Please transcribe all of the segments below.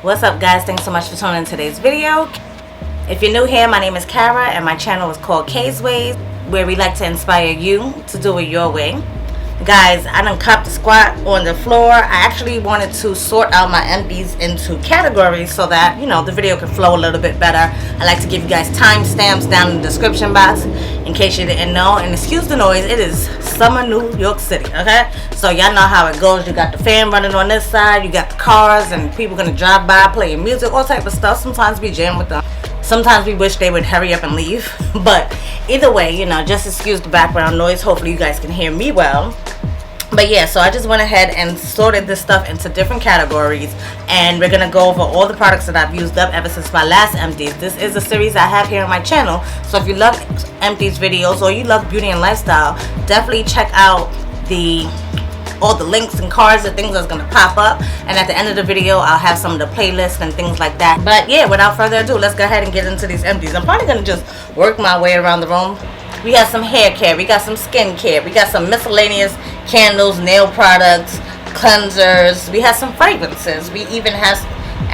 What's up, guys? Thanks so much for tuning in today's video. If you're new here, my name is Kara and my channel is called KSquad, where we like to inspire you to do it your way. Guys, I done copped the squat on the floor. I actually wanted to sort out my empties into categories so that, you know, the video could flow a little bit better. I like to give you guys timestamps down in the description box in case you didn't know. And excuse the noise, it is summer New York City, okay? So y'all know how it goes. You got the fan running on this side, you got the cars and people gonna drive by playing music, all type of stuff. Sometimes we jam with them. Sometimes we wish they would hurry up and leave. But either way, you know, just excuse the background noise. Hopefully you guys can hear me well. But yeah, so I just went ahead and sorted this stuff into different categories, and we're gonna go over all the products that I've used up ever since my last empties. This is a series I have here on my channel, so if you love empties videos or you love beauty and lifestyle, definitely check out all the links and cards and things that's gonna pop up, and at the end of the video I'll have some of the playlists and things like that. But yeah, without further ado, let's go ahead and get into these empties. I'm probably gonna just work my way around the room. We got some hair care, we got some skin care, we got some miscellaneous candles, nail products, cleansers, we have some fragrances, we even have,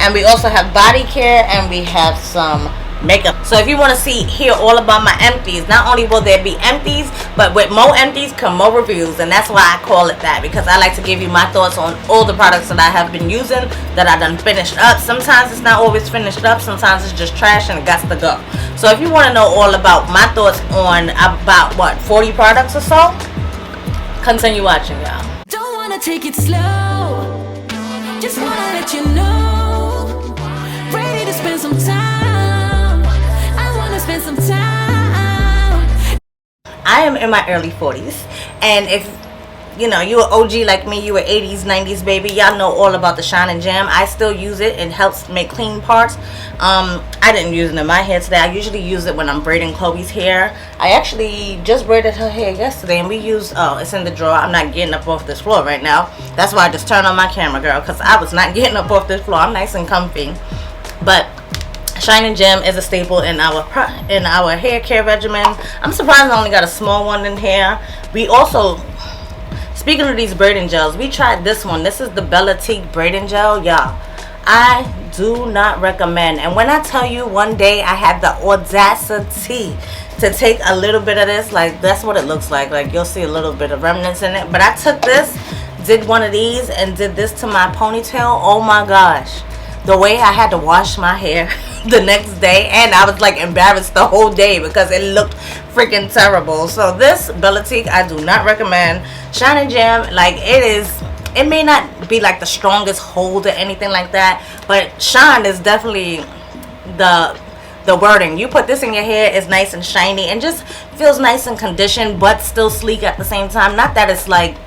and we also have body care, and we have some makeup. So if you want to hear all about my empties, not only will there be empties, but with Mo Empties come Mo reviews, and that's why I call it that, because I like to give you my thoughts on all the products that I have been using, that I done finished up. Sometimes it's not always finished up, sometimes it's just trash and it got to go. So if you want to know all about my thoughts on about what, 40 products or so, continue watching, y'all. Don't wanna take it slow, just wanna let you know, ready to spend some time. Spend some time. I am in my early 40s, and if you know you an OG like me, you were 80s 90s baby, y'all know all about the Shine and Jam. I still use it. It helps make clean parts. I didn't use it in my hair today. I usually use it when I'm braiding Chloe's hair. I actually just braided her hair yesterday, and we used, oh, it's in the drawer. I'm not getting up off this floor right now. That's why I just turned on my camera, girl, because I was not getting up off this floor. I'm nice and comfy. But Shine and Gem is a staple in our hair care regimen. I'm surprised I only got a small one in here. We also, speaking of these braiding gels, we tried this one. This is the Belletique braiding gel. Y'all, I do not recommend. And when I tell you one day I had the audacity to take a little bit of this, like that's what it looks like. Like you'll see a little bit of remnants in it. But I took this, did one of these, and did this to my ponytail. Oh my gosh. The way I had to wash my hair the next day, and I was like embarrassed the whole day because it looked freaking terrible. So this Belletique I do not recommend. Shine and Jam, like it may not be like the strongest hold or anything like that, but Shine is definitely the wording. You put this in your hair, it's nice and shiny and just feels nice and conditioned, but still sleek at the same time. Not that it's like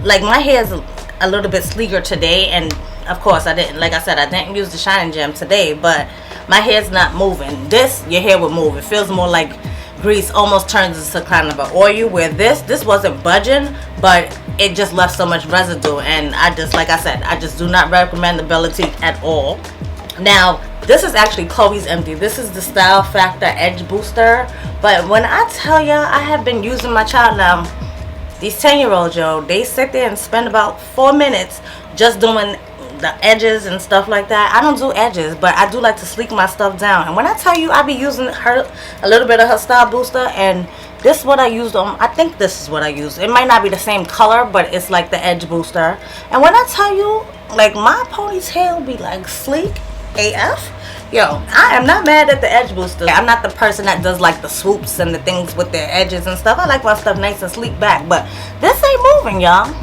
my hair is a little bit sleeker today, and of course I didn't use the Shine and Gem today, but my hair's not moving. This, your hair would move. It feels more like grease, almost turns into kind of an oil, where this wasn't budging, but it just left so much residue. And I just, like I said, I just do not recommend the Belletique at all. Now this is actually Chloe's empty. This is the Style Factor Edge Booster, but when I tell y'all I have been using my child now, these 10-year-olds, yo, they sit there and spend about 4 minutes just doing the edges and stuff like that. I don't do edges, but I do like to sleek my stuff down. And when I tell you I be using a little bit of her Style Booster, and this is what I used on, I think this is what I used. It might not be the same color, but it's like the Edge Booster. And when I tell you, like, my ponytail be like sleek AF. Yo, I am not mad at the Edge Booster. I'm not the person that does like the swoops and the things with their edges and stuff. I like my stuff nice and sleek back, but this ain't moving, y'all.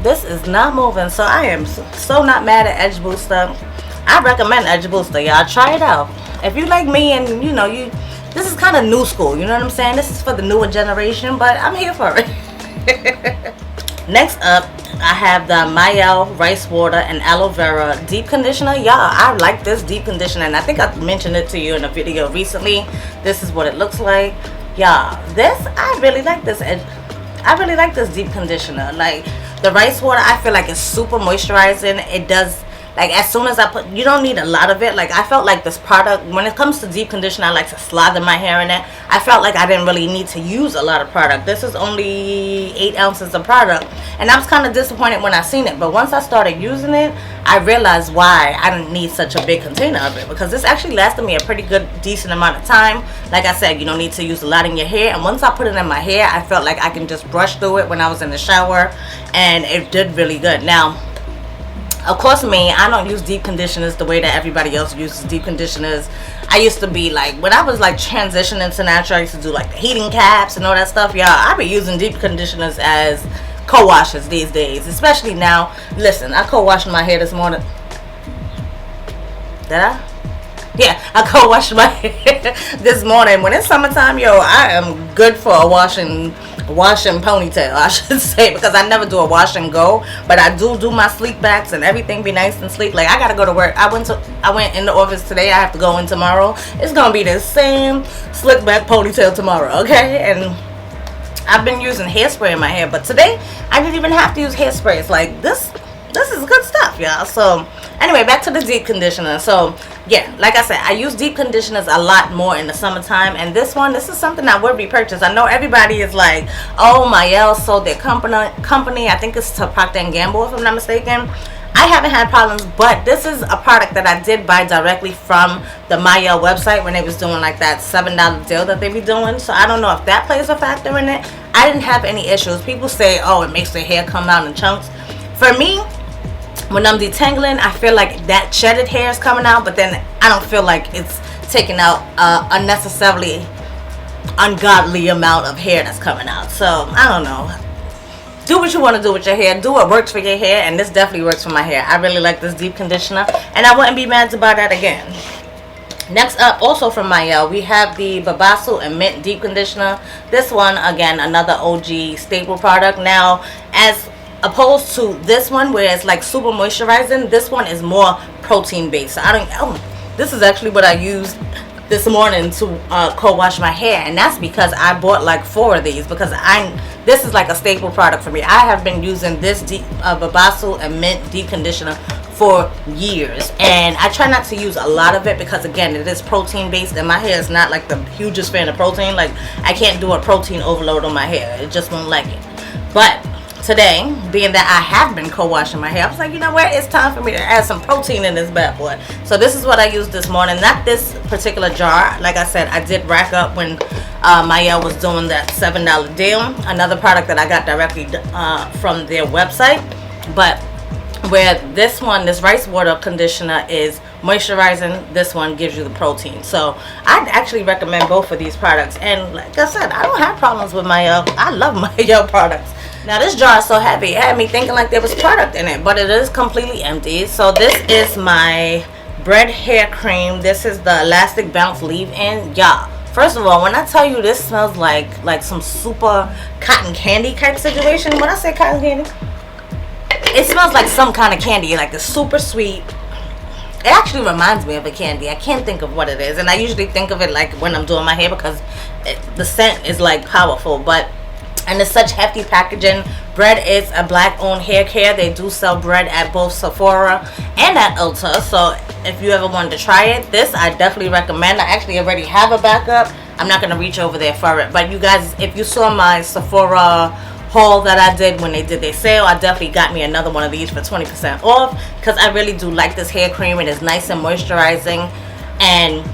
This is not moving, so I am so not mad at Edge Booster. I recommend Edge Booster, y'all. Try it out. If you like me and you know this is kind of new school, you know what I'm saying? This is for the newer generation, but I'm here for it. Next up, I have the Mayel Rice Water and Aloe Vera Deep Conditioner. Y'all, I like this deep conditioner, and I think I mentioned it to you in a video recently. This is what it looks like. Y'all, I really like this. I really like this deep conditioner. Like, the rice water, I feel like it's super moisturizing. It does Like as soon as I put, you don't need a lot of it. Like I felt like this product, when it comes to deep conditioner, I like to slather my hair in it. I felt like I didn't really need to use a lot of product. This is only 8 ounces of product, and I was kind of disappointed when I seen it. But once I started using it, I realized why I didn't need such a big container of it, because this actually lasted me a pretty good, decent amount of time. Like I said, you don't need to use a lot in your hair, and once I put it in my hair, I felt like I can just brush through it when I was in the shower, and it did really good. Now, of course, me, I don't use deep conditioners the way that everybody else uses deep conditioners. I used to be like, when I was like transitioning to natural, I used to do like the heating caps and all that stuff. Y'all, I be using deep conditioners as co-washes these days, especially now. Listen, I co-washed my hair this morning. Did I? Yeah, I co-washed my hair this morning. When it's summertime, yo, I am good for a washing ponytail, I should say, because I never do a wash and go, but I do my sleek backs and everything be nice and sleek. Like I gotta go to work. I went in the office today. I have to go in tomorrow. It's gonna be the same slick back ponytail tomorrow, okay? And I've been using hairspray in my hair, but today I didn't even have to use hairspray. It's like this is good stuff, y'all. So anyway, back to the deep conditioner. So yeah, like I said, I use deep conditioners a lot more in the summertime, and this is something I would repurchase. I know everybody is like, oh, Mayel sold their company. I think it's to Procter & Gamble, if I'm not mistaken. I haven't had problems, but this is a product that I did buy directly from the Mayel website when they was doing like that $7 deal that they be doing. So I don't know if that plays a factor in it. I didn't have any issues. People say, oh, it makes their hair come out in chunks. For me, when I'm detangling, I feel like that shedded hair is coming out, but then I don't feel like it's taking out unnecessarily ungodly amount of hair that's coming out. So I don't know. Do what you want to do with your hair. Do what works for your hair, and this definitely works for my hair. I really like this deep conditioner, and I wouldn't be mad to buy that again. Next up, also from Mayel, we have the Babasu and Mint Deep Conditioner. This one, again, another OG staple product. Now, as opposed to this one where it's like super moisturizing, this one is more protein based. So this is actually what I used this morning to co-wash my hair, and that's because I bought like 4 of these, because this is like a staple product for me. I have been using this Babasu and Mint Deep Conditioner for years, and I try not to use a lot of it because, again, it is protein based, and my hair is not like the hugest fan of protein. Like I can't do a protein overload on my hair. It just won't like it. But today, being that I have been co-washing my hair, I was like, you know what, it's time for me to add some protein in this bad boy. So this is what I used this morning. Not this particular jar. Like I said, I did rack up when Mayel was doing that $7 deal. Another product that I got directly from their website. But where this rice water conditioner is moisturizing, this one gives you the protein. So I'd actually recommend both of these products. And like I said, I don't have problems with Mayel. I love Mayel products. Now this jar is so heavy, it had me thinking like there was product in it, but it is completely empty. So this is my bread hair cream. This is the Elastic Bounce Leave-In. Yeah, first of all, when I tell you this smells like some super cotton candy type situation. When I say cotton candy, it smells like some kind of candy, like it's super sweet. It actually reminds me of a candy. I can't think of what it is, and I usually think of it like when I'm doing my hair because the scent is like powerful. And it's such hefty packaging. Bread is a black owned hair care. They do sell bread at both Sephora and at Ulta. So if you ever wanted to try it, this I definitely recommend. I actually already have a backup. I'm not going to reach over there for it. But you guys, if you saw my Sephora haul that I did when they did their sale, I definitely got me another one of these for 20% off. Because I really do like this hair cream. It is nice and moisturizing. And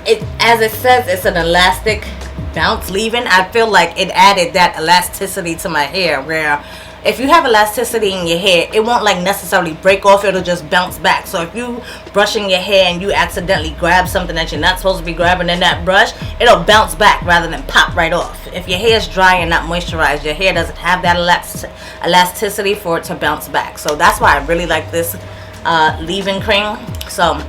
it, as it says, it's an elastic bounce leave-in. I feel like it added that elasticity to my hair, where if you have elasticity in your hair, it won't like necessarily break off, it'll just bounce back. So if you brushing your hair and you accidentally grab something that you're not supposed to be grabbing in that brush, it'll bounce back rather than pop right off. If your hair is dry and not moisturized, your hair doesn't have that elasticity for it to bounce back. So that's why I really like this leave-in cream. So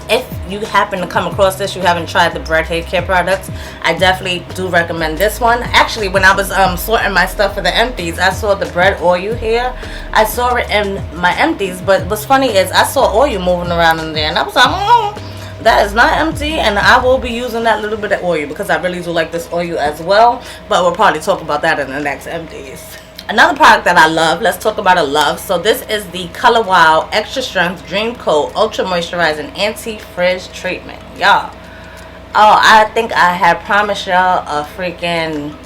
if you happen to come across this, you haven't tried the bread hair care products, I definitely do recommend this one. Actually, when I was sorting my stuff for the empties, I saw the bread oil here. I saw it in my empties, but what's funny is I saw oil moving around in there, and I was like, that is not empty, and I will be using that little bit of oil because I really do like this oil as well. But we'll probably talk about that in the next empties. Another product that I love, let's talk about a love. So this is the Color Wow Extra Strength Dream Coat Ultra Moisturizing Anti-Frizz Treatment. Y'all, oh, I think I had promised y'all a freaking,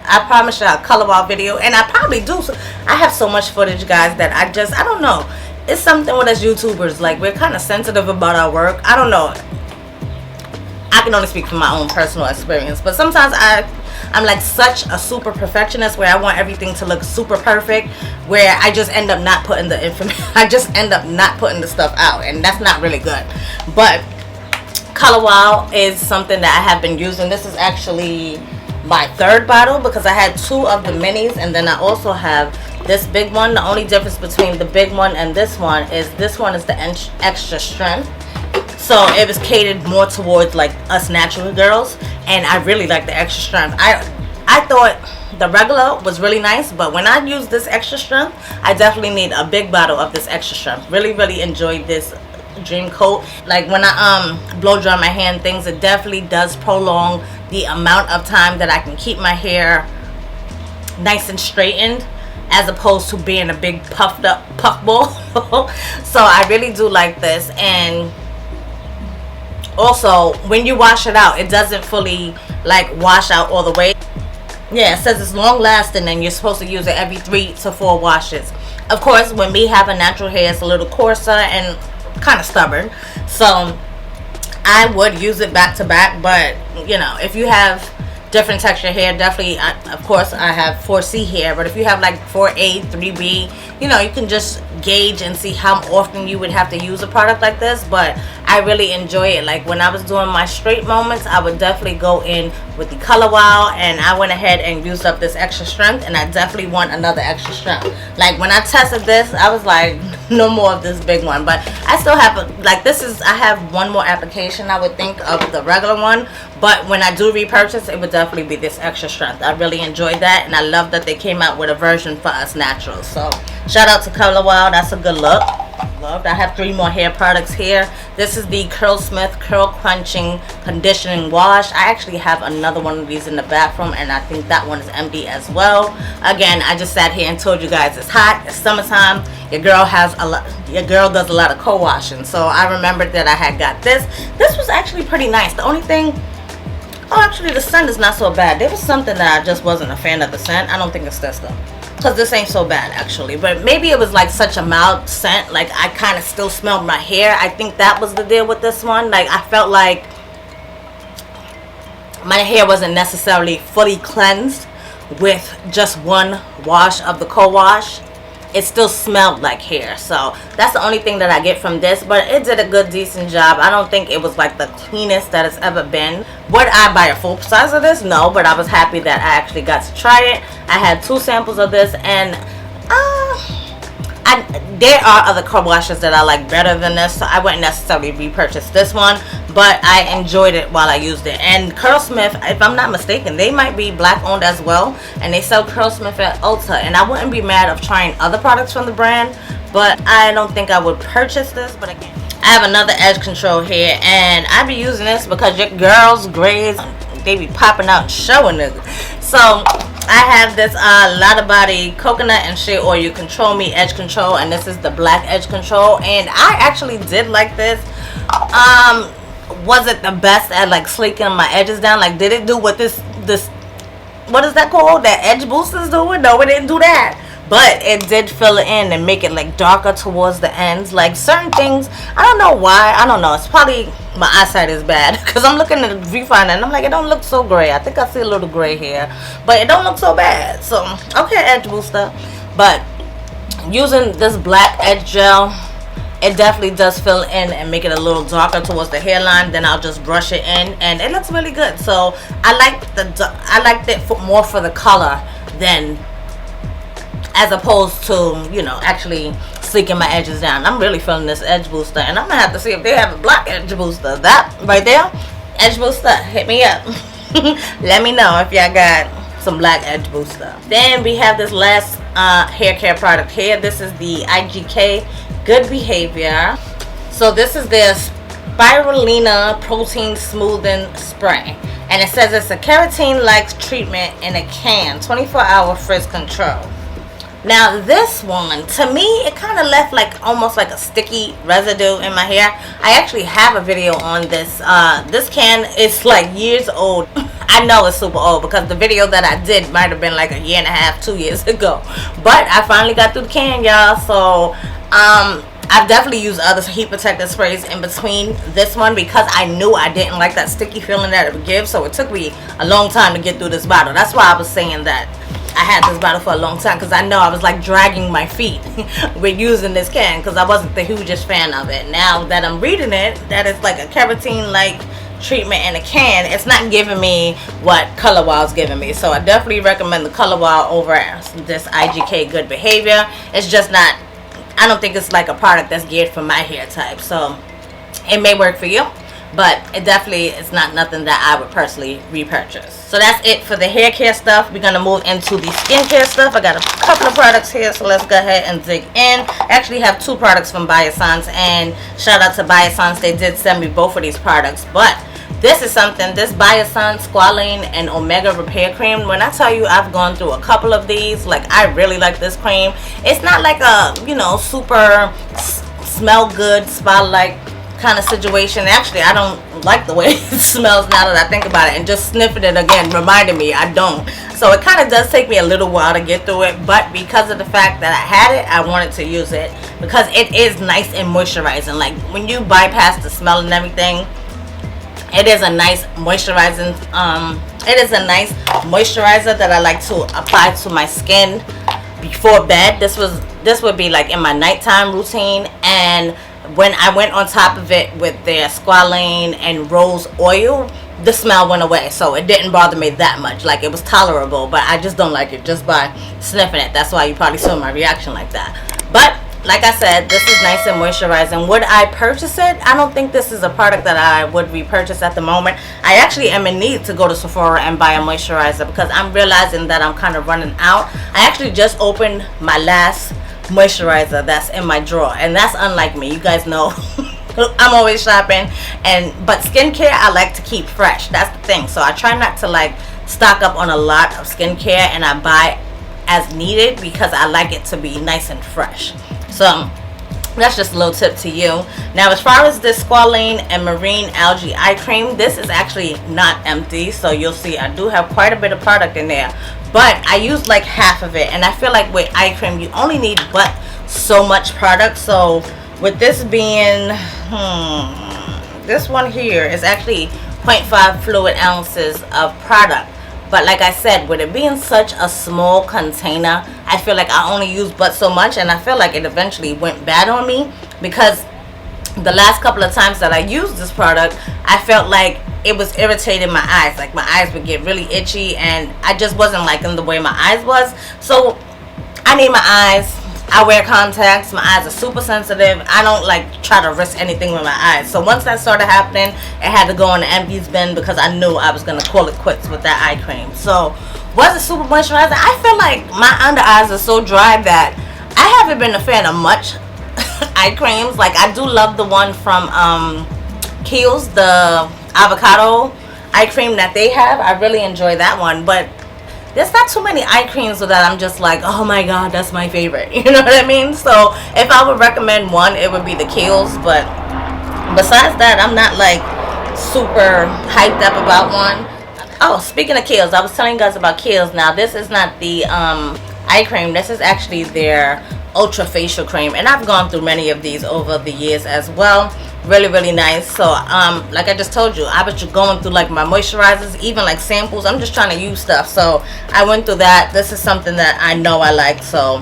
I promised y'all a Color Wow video, and I probably do. I have so much footage, guys, that I don't know. It's something with us YouTubers, like, we're kind of sensitive about our work. I don't know. I can only speak from my own personal experience, but sometimes I'm like such a super perfectionist where I want everything to look super perfect, where I just end up not putting the information, I just end up not putting the stuff out, and that's not really good. But Color Wow is something that I have been using. This is actually my third bottle because I had 2 of the minis, and then I also have this big one. The only difference between the big one and this one is the extra strength. So it was catered more towards like us natural girls, and I really like the extra strength. I thought the regular was really nice, but when I use this extra strength, I definitely need a big bottle of this extra strength. Really enjoyed this dream coat. Like when I blow dry my hand things, it definitely does prolong the amount of time that I can keep my hair nice and straightened, as opposed to being a big puffed up puff ball. So I really do like this. And also, when you wash it out, it doesn't fully like wash out all the way. Yeah, it says it's long lasting and you're supposed to use it every 3 to 4 washes. Of course, when we have a natural hair, it's a little coarser and kind of stubborn, so I would use it back to back. But you know, if you have different texture hair, definitely, of course I have 4C hair, but if you have like 4A, 3B, you know, you can just gauge and see how often you would have to use a product like this. But I really enjoy it. Like when I was doing my straight moments, I would definitely go in with the Color Wow, and I went ahead and used up this extra strength, and I definitely want another extra strength. Like when I tested this, I was like, no more of this big one. But I still have I have one more application, I would think, of the regular one. But when I do repurchase, it would definitely be this extra strength. I really enjoyed that, and I love that they came out with a version for us naturals. So shout out to Color Wow. That's a good look. Loved. I have 3 more hair products here. This is the Curlsmith Curl Crunching Conditioning Wash. I actually have another one of these in the bathroom, and I think that one is empty as well. Again, I just sat here and told you guys it's hot, it's summertime. Your girl does a lot of co-washing, so I remembered that I had got this. This was actually pretty nice. The only thing, oh, actually the scent is not so bad. There was something that I just wasn't a fan of the scent. I don't think it's this though, because this ain't so bad actually, but maybe it was like such a mild scent, like I kind of still smelled my hair. I think that was the deal with this one. Like I felt like my hair wasn't necessarily fully cleansed with just one wash of the co-wash. It still smelled like hair. So that's the only thing that I get from this, but it did a good decent job. I don't think it was like the cleanest that it's ever been. Would I buy a full size of this? No, but I was happy that I actually got to try it. I had 2 samples of this, and there are other co-washes that I like better than this, so I wouldn't necessarily repurchase this one, but I enjoyed it while I used it. And Curlsmith, if I'm not mistaken, they might be black owned as well, and they sell Curlsmith at Ulta, and I wouldn't be mad of trying other products from the brand, but I don't think I would purchase this. But again, I have another edge control here, and I be using this because your girls' grades, they be popping out and showing it. So I have this Lotta Body Coconut and Shea Oil Control Me Edge Control, and this is the black edge control, and I actually did like this. Was it the best at like sleeking my edges down? Like, did it do what this what is that called, that edge booster is doing? No, it didn't do that, but it did fill it in and make it like darker towards the ends. Like certain things, I don't know why, I don't know, it's probably my eyesight is bad, because I'm looking at the viewfinder and I'm like, it don't look so gray. I think I see a little gray here, but it don't look so bad. So okay, edge booster. But using this black edge gel, it definitely does fill in and make it a little darker towards the hairline. Then I'll just brush it in, and it looks really good. So I liked it more for the color than as opposed to, you know, actually sleeking my edges down. I'm really feeling this edge booster, and I'm gonna have to see if they have a black edge booster. That right there, edge booster, hit me up. Let me know if y'all got some black edge booster. Then we have this last hair care product here. This is the IGK Good Behavior. So this is their Spirulina Protein Smoothing Spray, And it says it's a keratin-like treatment in a can, 24-hour frizz control. Now this one, to me, it kind of left like almost like a sticky residue in my hair. I actually have a video on this. This can is like years old. I know it's super old because the video that I did might have been like a year and a half, 2 years ago. But I finally got through the can, y'all. So I've definitely used other heat protectant sprays in between this one because I knew I didn't like that sticky feeling that it would give. So it took me a long time to get through this bottle. That's why I was saying that I had this bottle for a long time, because I know I was like dragging my feet with using this can because I wasn't the hugest fan of it. Now that I'm reading it, that it's like a keratin like treatment in a can, it's not giving me what Color Wild's giving me. So I definitely recommend the Color Wild over this IGK Good Behavior. It's just not, I don't think it's like a product that's geared for my hair type. So it may work for you, but it definitely is not nothing that I would personally repurchase. So that's it for the hair care stuff. We're going to move into the skincare stuff. I got a couple of products here, so let's go ahead and dig in. I actually have 2 products from Biossance, and shout out to Biossance. They did send me both of these products, but this is something, this Biossance Squalane and Omega Repair Cream. When I tell you I've gone through a couple of these, like I really like this cream. It's not like a, you know, super smell good spa-like kind of situation. Actually, I don't like the way it smells now that I think about it, and just sniffing it again reminded me I don't. So it kind of does take me a little while to get through it, but because of the fact that I had it, I wanted to use it because it is nice and moisturizing. Like when you bypass the smell and everything, it is a nice moisturizing moisturizer that I like to apply to my skin before bed. This would be like in my nighttime routine, and when I went on top of it with their squalane and rose oil, the smell went away, so it didn't bother me that much. Like, it was tolerable, but I just don't like it just by sniffing it. That's why you probably saw my reaction like that. But like I said, this is nice and moisturizing. Would I purchase it? I don't think this is a product that I would repurchase at the moment. I actually am in need to go to Sephora and buy a moisturizer because I'm realizing that I'm kind of running out. I actually just opened my last moisturizer that's in my drawer, and that's unlike me. You guys know I'm always shopping, but skincare I like to keep fresh. That's the thing. So I try not to like stock up on a lot of skincare, and I buy as needed because I like it to be nice and fresh. So that's just a little tip to you. Now, as far as this Squalane and Marine Algae Eye Cream, this is actually not empty, so you'll see I do have quite a bit of product in there, but I used like half of it, and I feel like with eye cream you only need but so much product. So with this being this one here is actually 0.5 fluid ounces of product, but like I said, with it being such a small container, I feel like I only used but so much, and I feel like it eventually went bad on me because the last couple of times that I used this product, I felt like it was irritating my eyes. Like my eyes would get really itchy, and I just wasn't liking the way my eyes was. So I need my eyes. I wear contacts. My eyes are super sensitive. I don't like try to risk anything with my eyes. So once that started happening, it had to go in the empties bin because I knew I was going to call it quits with that eye cream. So was it super moisturizing? I feel like my under eyes are so dry that I haven't been a fan of much eye creams. Like I do love the one from Kiehl's, the avocado eye cream that they have. I really enjoy that one, but there's not too many eye creams so that I'm just like, oh my god, that's my favorite. You know what I mean? So if I would recommend one, it would be the Kiehl's. But besides that, I'm not like super hyped up about one. Oh, speaking of Kiehl's, I was telling you guys about Kiehl's. Now this is not the eye cream. This is actually their ultra facial cream, and I've gone through many of these over the years as well. Really nice. So like I just told you, I was just going through like my moisturizers, even like samples. I'm just trying to use stuff, so I went through that. This is something that I know I like, so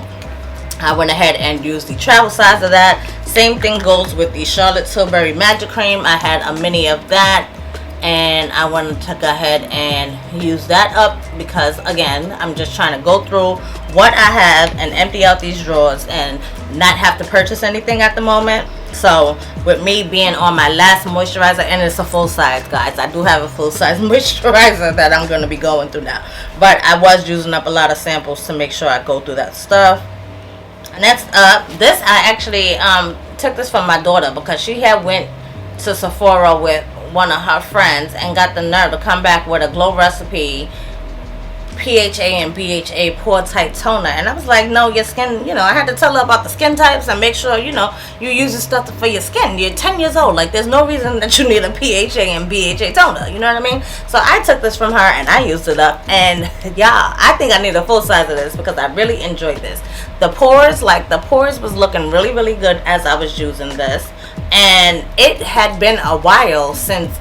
I went ahead and used the travel size of that. Same thing goes with the Charlotte Tilbury Magic Cream. I had a mini of that, and I wanted to go ahead and use that up because again, I'm just trying to go through what I have and empty out these drawers and not have to purchase anything at the moment. So with me being on my last moisturizer, and it's a full size, guys, I do have a full size moisturizer that I'm going to be going through now, but I was using up a lot of samples to make sure I go through that stuff. Next up, this I actually took this from my daughter because she had went to Sephora with one of her friends and got the nerve to come back with a Glow Recipe PHA and BHA pore tight toner. And I was like, no, your skin, you know, I had to tell her about the skin types and make sure, you know, you're using stuff for your skin. You're 10 years old. Like, there's no reason that you need a PHA and BHA toner. You know what I mean? So I took this from her and I used it up. And yeah, I think I need a full size of this because I really enjoyed this. The pores was looking really, really good as I was using this. And it had been a while since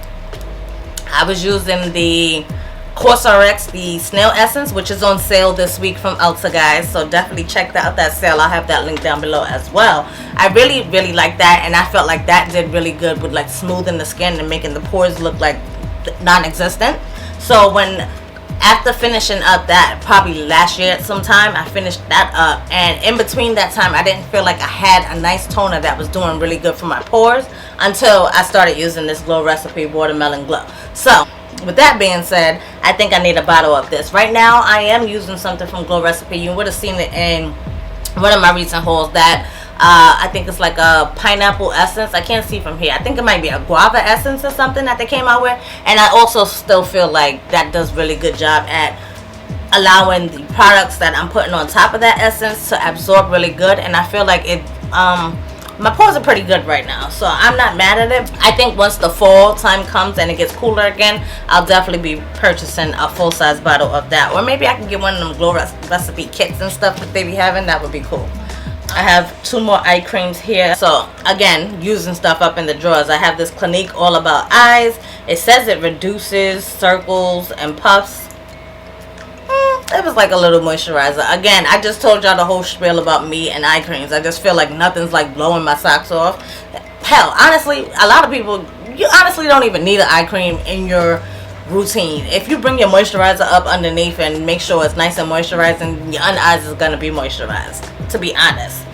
I was using the COSRX, the Snail Essence, which is on sale this week from Ulta, guys. So definitely check out that sale. I'll have that link down below as well. I really, really like that, and I felt like that did really good with like smoothing the skin and making the pores look like non-existent. So after finishing up that, probably last year at some time, I finished that up, and in between that time I didn't feel like I had a nice toner that was doing really good for my pores until I started using this Glow Recipe Watermelon Glow. So with that being said, I think I need a bottle of this. Right now I am using something from Glow Recipe. You would have seen it in one of my recent hauls, that I think it's like a pineapple essence. I can't see from here. I think it might be a guava essence or something that they came out with. And I also still feel like that does really good job at allowing the products that I'm putting on top of that essence to absorb really good. And I feel like it my pores are pretty good right now, so I'm not mad at it. I think once the fall time comes and it gets cooler again, I'll definitely be purchasing a full-size bottle of that. Or maybe I can get one of them Glow Recipe kits and stuff that they be having. That would be cool. I have 2 more eye creams here. So again, using stuff up in the drawers. I have this Clinique All About Eyes. It says it reduces circles and puffs. It was like a little moisturizer. Again, I just told y'all the whole spiel about me and eye creams. I just feel like nothing's like blowing my socks off. Hell, honestly, a lot of people, you honestly don't even need an eye cream in your routine. If you bring your moisturizer up underneath and make sure it's nice and moisturizing, your under eyes is gonna be moisturized, to be honest.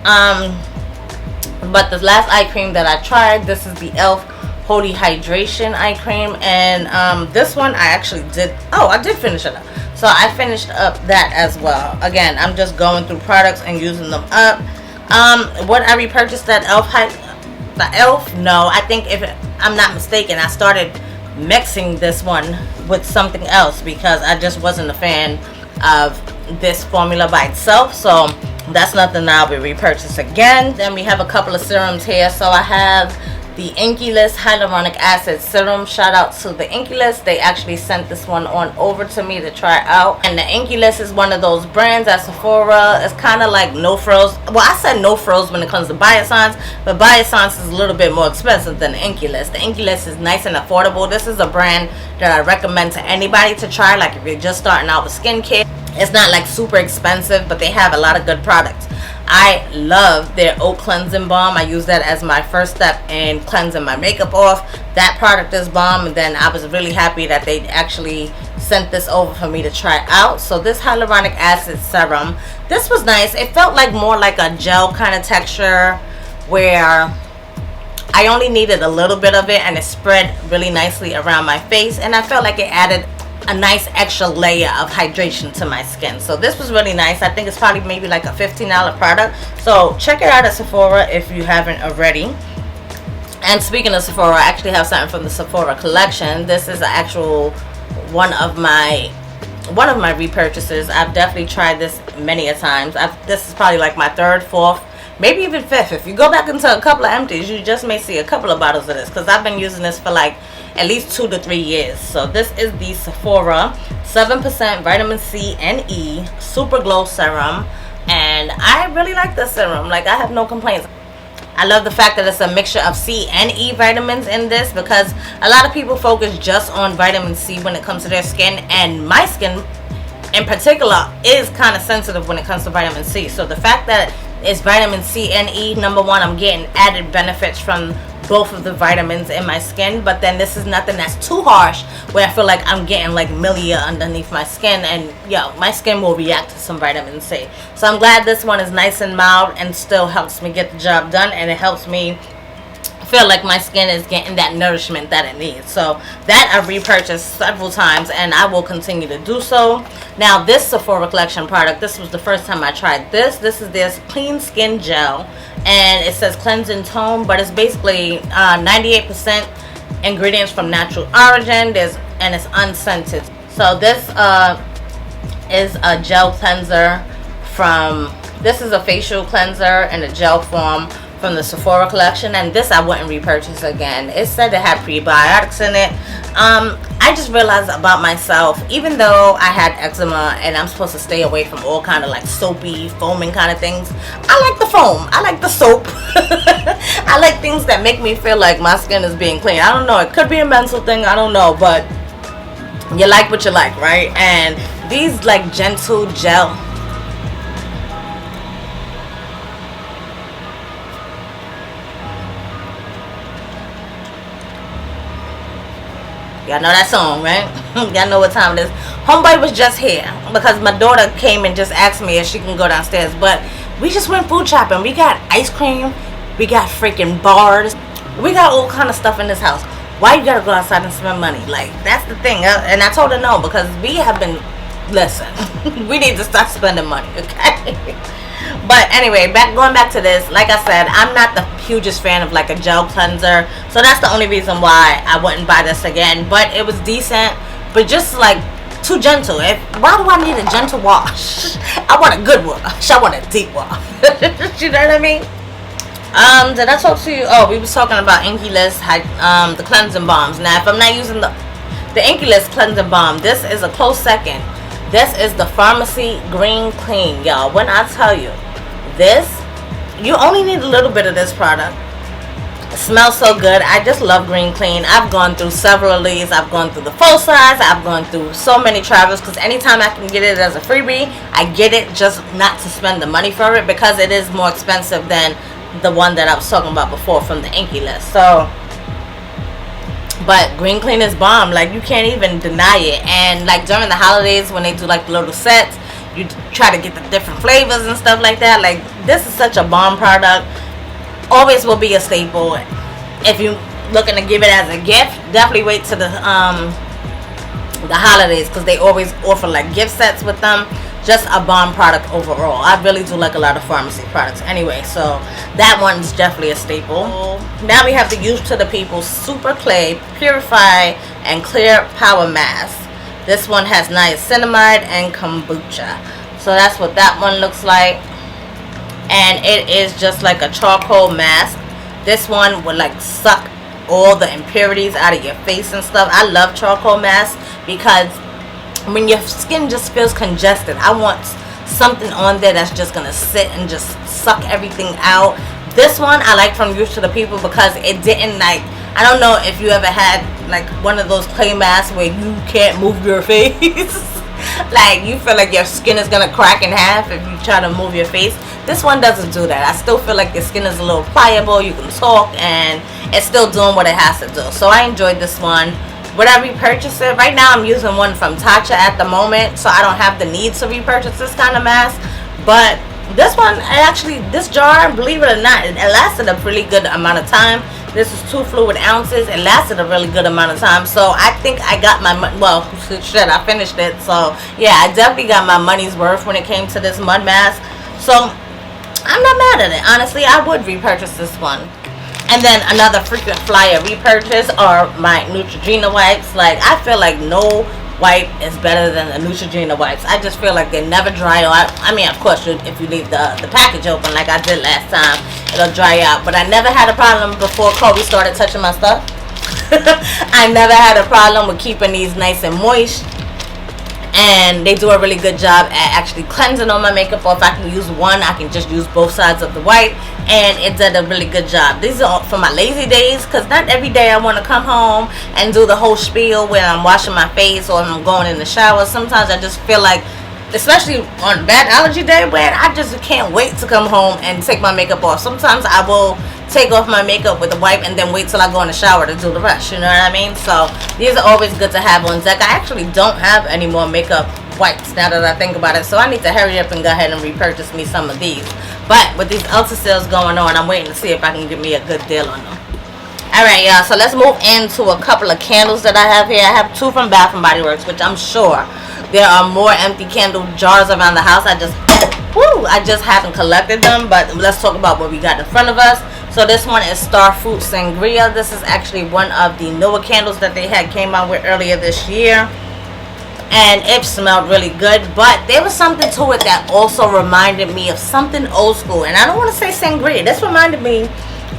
But the last eye cream that I tried, this is the e.l.f. Holy Hydration eye cream, and this one I actually did, I did finish it up. So I finished up that as well. Again, I'm just going through products and using them up. What I repurchased that e.l.f. No, I think if I'm not mistaken, I started mixing this one with something else because I just wasn't a fan of this formula by itself. So that's nothing I'll be repurchased again. Then we have a couple of serums here. So I have the Inky List Hyaluronic Acid Serum. Shout out to the Inky List. They actually sent this one on over to me to try out. And the Inky List is one of those brands at Sephora. It's kind of like No Frills. Well, I said No Frills when it comes to Biossance, but Biossance is a little bit more expensive than the Inky List. The Inky List is nice and affordable. This is a brand that I recommend to anybody to try. Like if you're just starting out with skincare, it's not like super expensive, but they have a lot of good products. I love their oat cleansing balm. I use that as my first step in cleansing my makeup off. That product is bomb, and then I was really happy that they actually sent this over for me to try out. So this hyaluronic acid serum, this was nice. It felt like more like a gel kind of texture where I only needed a little bit of it and it spread really nicely around my face, and I felt like it added a nice extra layer of hydration to my skin. So this was really nice. I think it's probably maybe like a $15 product. So check it out at Sephora if you haven't already. And speaking of Sephora, I actually have something from the Sephora collection. This is an actual one of my repurchases. I've definitely tried this many a times. This is probably like my 3rd, 4th, maybe even 5th. If you go back into a couple of empties, you just may see a couple of bottles of this, because I've been using this for like at least 2 to 3 years. So this is the Sephora 7% vitamin C and E Super Glow Serum, and I really like this serum. Like, I have no complaints. I love the fact that it's a mixture of C and E vitamins in this, because a lot of people focus just on vitamin C when it comes to their skin, and my skin in particular is kind of sensitive when it comes to vitamin C. So the fact that it's vitamin C and E, number one, I'm getting added benefits from both of the vitamins in my skin, but then this is nothing that's too harsh where I feel like I'm getting like milia underneath my skin, and my skin will react to some vitamin C. So I'm glad this one is nice and mild and still helps me get the job done, and it helps me feel like my skin is getting that nourishment that it needs. So that I've repurchased several times, and I will continue to do so. Now this Sephora collection product, this was the first time I tried this. This is this clean skin gel, and it says cleansing tone, but it's basically 98% ingredients from natural origin. And it's unscented. So this is a gel cleanser from, this is a facial cleanser in a gel form from the Sephora collection, and this I wouldn't repurchase again. It said it had prebiotics in it. I just realized about myself, even though I had eczema and I'm supposed to stay away from all kind of like soapy, foaming kind of things, I like the foam. I like the soap. I like things that make me feel like my skin is being clean. I don't know. It could be a mental thing. I don't know, but you like what you like, right? And these like gentle gel. Y'all know that song, right? Y'all know what time it is. Homeboy was just here because my daughter came and just asked me if she can go downstairs. But we just went food shopping. We got ice cream. We got freaking bars. We got all kind of stuff in this house. Why you gotta go outside and spend money? Like, that's the thing. And I told her no, because we have been, listen, we need to start spending money, okay? But anyway, going back to this, like I said, I'm not the hugest fan of like a gel cleanser, so that's the only reason why I wouldn't buy this again. But it was decent, but just like too gentle. Why do I need a gentle wash? I want a good wash. I want a deep wash. You know what I mean? Did I talk to you? Oh, we was talking about Inky List, the cleansing balms. Now, if I'm not using the Inky List cleansing balm, this is a close second. This is the Pharmacy Green Clean, y'all. When I tell you this, you only need a little bit of this product. It smells so good. I just love Green Clean. I've gone through several of these. I've gone through the full size. I've gone through so many travels because anytime I can get it as a freebie, I get it, just not to spend the money for it because it is more expensive than the one that I was talking about before from the Inky List. So, but Green Clean is bomb. Like, you can't even deny it. And like during the holidays when they do like the little sets, you try to get the different flavors and stuff like that. Like, this is such a bomb product. Always will be a staple. If you looking to give it as a gift, definitely wait to the holidays because they always offer like gift sets with them. Just a bomb product overall. I really do like a lot of pharmacy products anyway, so that one's definitely a staple. Now we have the Youth to the People Super Clay Purify and Clear Power Mask. This one has niacinamide and kombucha. So that's what that one looks like. And it is just like a charcoal mask. This one would like suck all the impurities out of your face and stuff. I love charcoal masks because when your skin just feels congested, I want something on there that's just gonna sit and just suck everything out. This one I like from Youth to the People because it didn't like, I don't know if you ever had like one of those clay masks where you can't move your face. Like, you feel like your skin is gonna crack in half if you try to move your face. This one doesn't do that. I still feel like your skin is a little pliable. You can talk and it's still doing what it has to do. So I enjoyed this one. Would I repurchase it? Right now I'm using one from Tatcha at the moment, so I don't have the need to repurchase this kind of mask. But this one, this jar, believe it or not, it lasted a pretty good amount of time. This is 2 fluid ounces. It lasted a really good amount of time. So I think I got my money. Well, shit, I finished it. So yeah, I definitely got my money's worth when it came to this mud mask. So I'm not mad at it. Honestly, I would repurchase this one. And then another frequent flyer repurchase are my Neutrogena wipes. Like, I feel like no wipe is better than the Neutrogena wipes. I just feel like they never dry out. I mean, of course, if you leave the package open like I did last time, it'll dry out. But I never had a problem before Chloe started touching my stuff. I never had a problem with keeping these nice and moist. And they do a really good job at actually cleansing all my makeup. Or if I can use one, I can just use both sides of the wipe, and it did a really good job. These are for my lazy days, because not every day I want to come home and do the whole spiel when I'm washing my face or I'm going in the shower. Sometimes I just feel like, especially on bad allergy day, where I just can't wait to come home and take my makeup off. Sometimes I will take off my makeup with a wipe and then wait till I go in the shower to do the rest, you know what I mean? So these are always good to have on deck. I actually don't have any more makeup wipes now that I think about it, so I need to hurry up and go ahead and repurchase me some of these. But with these Ulta sales going on, I'm waiting to see if I can get me a good deal on them. Alright, y'all, so let's move into a couple of candles that I have here. I have 2 from Bath & Body Works, which I'm sure there are more empty candle jars around the house. I just haven't collected them. But let's talk about what we got in front of us. So this one is Starfruit Sangria. This is actually one of the newer candles that they had came out with earlier this year. And it smelled really good, but there was something to it that also reminded me of something old school. And I don't want to say sangria. This reminded me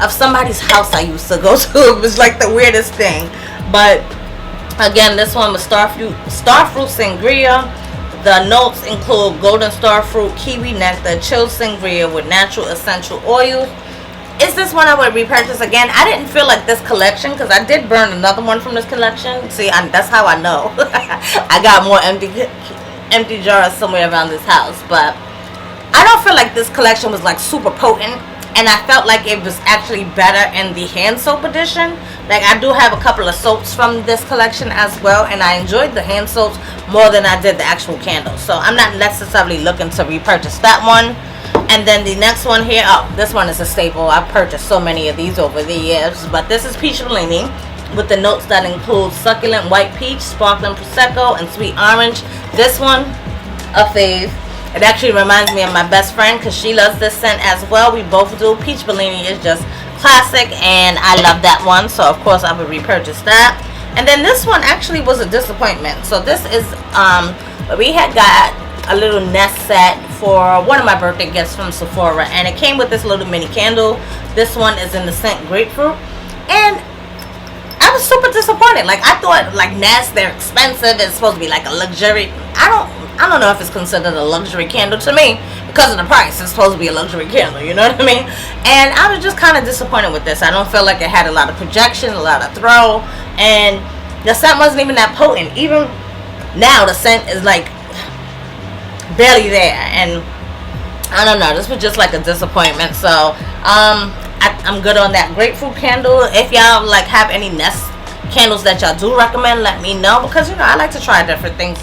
of somebody's house I used to go to. It was like the weirdest thing. But again, this one was Starfruit Sangria. The notes include golden starfruit, kiwi nectar, chilled sangria with natural essential oils. Is this one I would repurchase again? I didn't feel like this collection because I did burn another one from this collection. See, that's how I know. I got more empty jars somewhere around this house. But I don't feel like this collection was like super potent. And I felt like it was actually better in the hand soap edition. Like I do have a couple of soaps from this collection as well. And I enjoyed the hand soaps more than I did the actual candles. So I'm not necessarily looking to repurchase that one. And then the next one here, oh, this one is a staple. I've purchased so many of these over the years. But this is Peach Bellini with the notes that include succulent white peach, sparkling prosecco, and sweet orange. This one, a fave. It actually reminds me of my best friend because she loves this scent as well. We both do. Peach Bellini is just classic and I love that one. So, of course, I would repurchase that. And then this one actually was a disappointment. So, this is, we had got a little nest set for one of my birthday gifts from Sephora, and it came with this little mini candle. This one is in the scent grapefruit, and I was super disappointed. Like I thought, like Nest, they're expensive. It's supposed to be like a luxury. I don't know if it's considered a luxury candle to me because of the price. It's supposed to be a luxury candle, you know what I mean? And I was just kind of disappointed with this. I don't feel like it had a lot of projection, a lot of throw, and the scent wasn't even that potent. Even now, the scent is like barely there, and I don't know, this was just like a disappointment. So I'm good on that grapefruit candle. If y'all like have any Nest candles that y'all do recommend, let me know, because you know I like to try different things.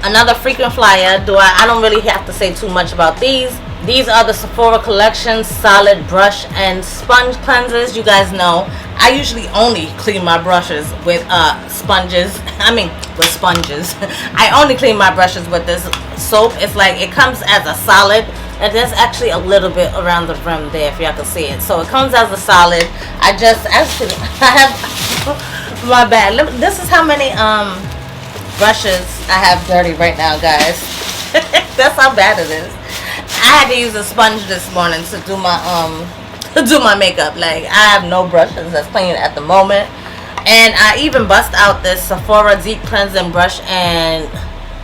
Another frequent flyer. I don't really have to say too much about these. These are the Sephora collection solid brush and sponge cleansers. You guys know I usually only clean my brushes with sponges. With sponges. I only clean my brushes with this soap. It's like it comes as a solid, and there's actually a little bit around the rim there if y'all can see it. So it comes as a solid. I have my bad. This is how many brushes I have dirty right now, guys. That's how bad it is. I had to use a sponge this morning to do my makeup. Like I have no brushes that's clean at the moment. And I even bust out this Sephora Deep Cleansing Brush and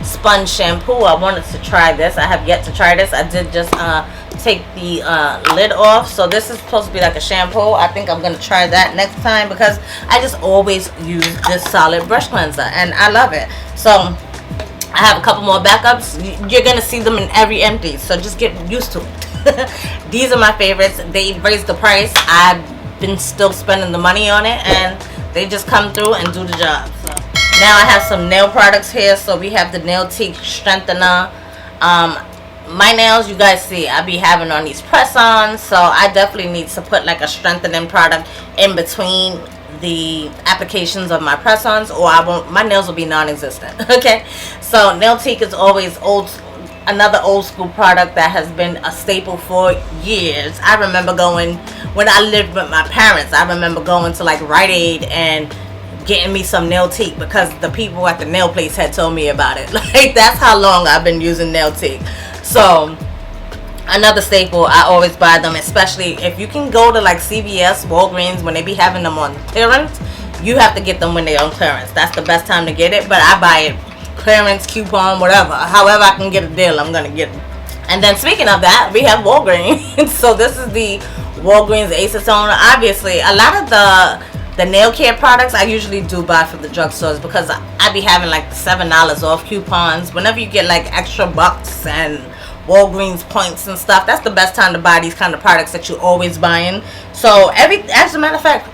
Sponge Shampoo. I wanted to try this. I have yet to try this. I did just take the lid off. So this is supposed to be like a shampoo. I think I'm going to try that next time because I just always use this solid brush cleanser. And I love it. So I have a couple more backups. You're going to see them in every empty. So just get used to it. These are my favorites. They raised the price. I've been still spending the money on it. And they just come through and do the job. So now I have some nail products here. So we have the Nail Teak Strengthener. My nails, you guys see, I be having on these press-ons. So I definitely need to put like a strengthening product in between the applications of my press-ons, or my nails will be non-existent. Okay, so Nail Teak is always another old school product that has been a staple for years. I remember when I lived with my parents, I remember going to like Rite Aid and getting me some Nail Teak because the people at the nail place had told me about it. Like that's how long I've been using Nail Teak. So another staple, I always buy them, especially if you can go to like CVS, Walgreens, when they be having them on clearance. You have to get them when they're on clearance. That's the best time to get it, but I buy it clearance, coupon, whatever. However I can get a deal, I'm gonna get it. And then speaking of that, we have Walgreens. So this is the Walgreens Acetone. Obviously, a lot of the nail care products I usually do buy from the drugstores because I be having like $7 off coupons. Whenever you get like extra bucks and Walgreens points and stuff, that's the best time to buy these kind of products that you're always buying. So as a matter of fact,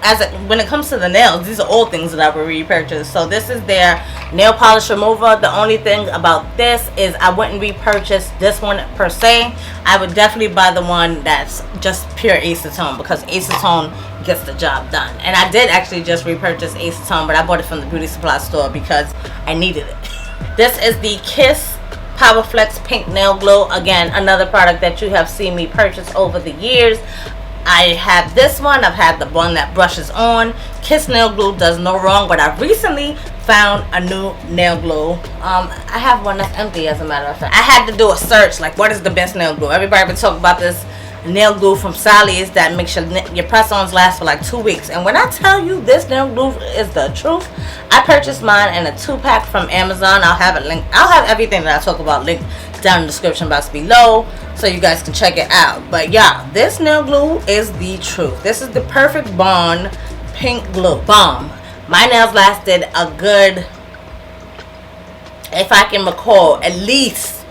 when it comes to the nails, these are all things that I will repurchase. So this is their nail polish remover. The only thing about this is I wouldn't repurchase this one per se. I would definitely buy the one that's just pure acetone because acetone gets the job done. And I did actually just repurchase acetone, but I bought it from the beauty supply store because I needed it. This is the Kiss Power Flex Pink Nail Glue. Again, another product that you have seen me purchase over the years. I have this one. I've had the one that brushes on. Kiss nail glue does no wrong, but I recently found a new nail glue. I have one that's empty, as a matter of fact. I had to do a search, like, what is the best nail glue? Everybody been talking about this nail glue from Sally's that makes your press-ons last for like 2 weeks. And when I tell you this nail glue is the truth, I purchased mine in a 2-pack from Amazon. I'll have it linked. I'll have everything that I talk about linked down in the description box below, so you guys can check it out. But yeah, this nail glue is the truth. This is the perfect bond pink glue bomb. My nails lasted a good, if I can recall, at least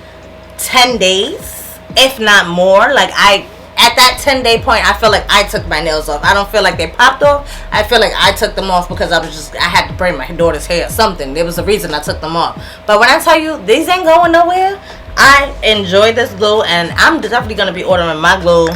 10 days, if not more. Like, at that 10-day point, I feel like I took my nails off. I don't feel like they popped off. I feel like I took them off because I had to braid my daughter's hair or something. There was a reason I took them off. But when I tell you these ain't going nowhere, I enjoy this glue, and I'm definitely going to be ordering my glue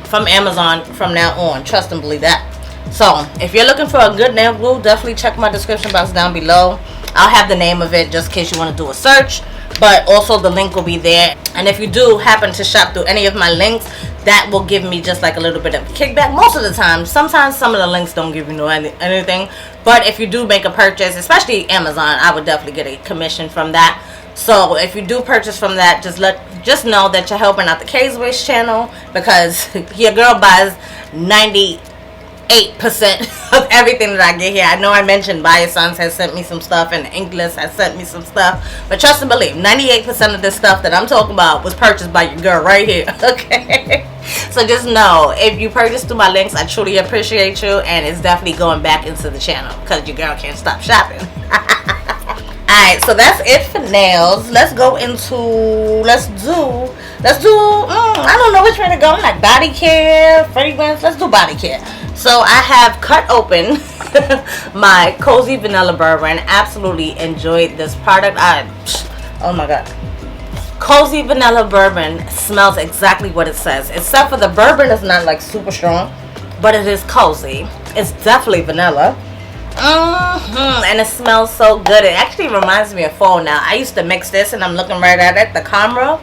from Amazon from now on. Trust and believe that. So if you're looking for a good nail glue, definitely check my description box down below. I'll have the name of it just in case you want to do a search, but also the link will be there. And if you do happen to shop through any of my links, that will give me just like a little bit of kickback most of the time. Sometimes some of the links don't give you anything, but if you do make a purchase, especially Amazon, I would definitely get a commission from that. So if you do purchase from that, just know that you're helping out the KSquad channel, because your girl buys 98% of everything that I get here. I know I mentioned Bio Sons has sent me some stuff, and English has sent me some stuff, but trust and believe, 98% of this stuff that I'm talking about was purchased by your girl right here. Okay, so just know, if you purchase through my links, I truly appreciate you, and it's definitely going back into the channel because your girl can't stop shopping. Alright, so that's it for nails. Let's go into, let's do I don't know which way to go, like body care, fragrance. Let's do body care. So I have cut open my Cozy Vanilla Bourbon. Absolutely enjoyed this product. Oh my god, Cozy Vanilla Bourbon smells exactly what it says, except for the bourbon is not like super strong, but it is cozy. It's definitely vanilla. And it smells so good. It actually reminds me of fall now. I used to mix this, and I'm looking right at it, the Camera.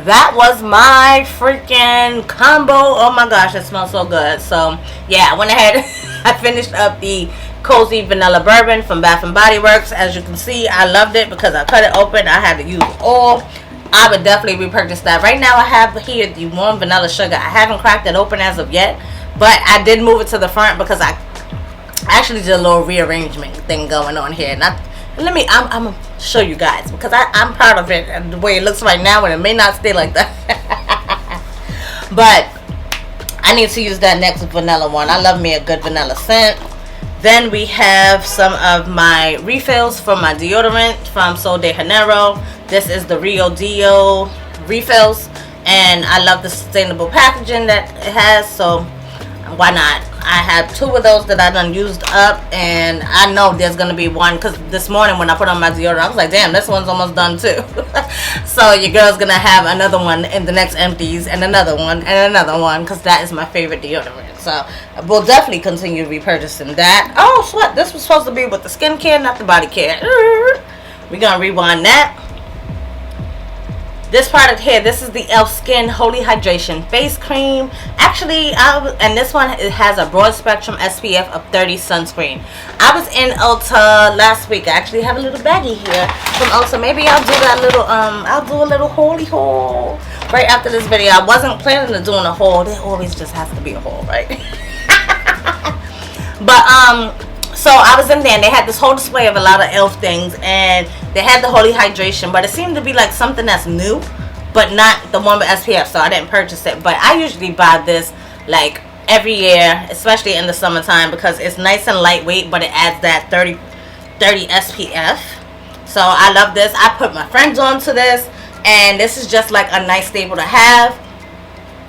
That was my freaking combo. Oh my gosh, it smells so good. So yeah, I went ahead, I finished up the Cozy Vanilla Bourbon from Bath & Body Works. As you can see, I loved it because I cut it open. I had to use oil. I would definitely repurchase that. Right now I have here the warm vanilla sugar. I haven't cracked it open as of yet, but I did move it to the front because I actually did a little rearrangement thing going on here. And I'm gonna show you guys, because I'm proud of it and the way it looks right now, and it may not stay like that. But I need to use that next vanilla one. I love me a good vanilla scent. Then we have some of my refills from my deodorant from Sol de Janeiro. This is the Rio Deo refills, and I love the sustainable packaging that it has, so why not? I have 2 of those that I done used up, and I know there's gonna be one, because this morning when I put on my deodorant, I was like, damn, this one's almost done too. So your girl's gonna have another one in the next empties, and another one, and another one, because that is my favorite deodorant. So we'll definitely continue repurchasing that. Oh, sweat, this was supposed to be with the skincare, not the body care. We're gonna rewind that. This product here, this is the e.l.f. Skin Holy Hydration Face Cream. Actually, and this one, it has a broad spectrum SPF of 30 sunscreen. I was in Ulta last week. I actually have a little baggie here from Ulta. Maybe I'll do that little, I'll do a little holy haul right after this video. I wasn't planning on doing a haul. There always just has to be a haul, right? But, so I was in there, and they had this whole display of a lot of e.l.f. things, and they had the Holy Hydration, but it seemed to be like something that's new, but not the one with SPF, so I didn't purchase it. But I usually buy this like every year, especially in the summertime, because it's nice and lightweight, but it adds that 30 SPF. So I love this. I put my friends onto this, and this is just like a nice staple to have.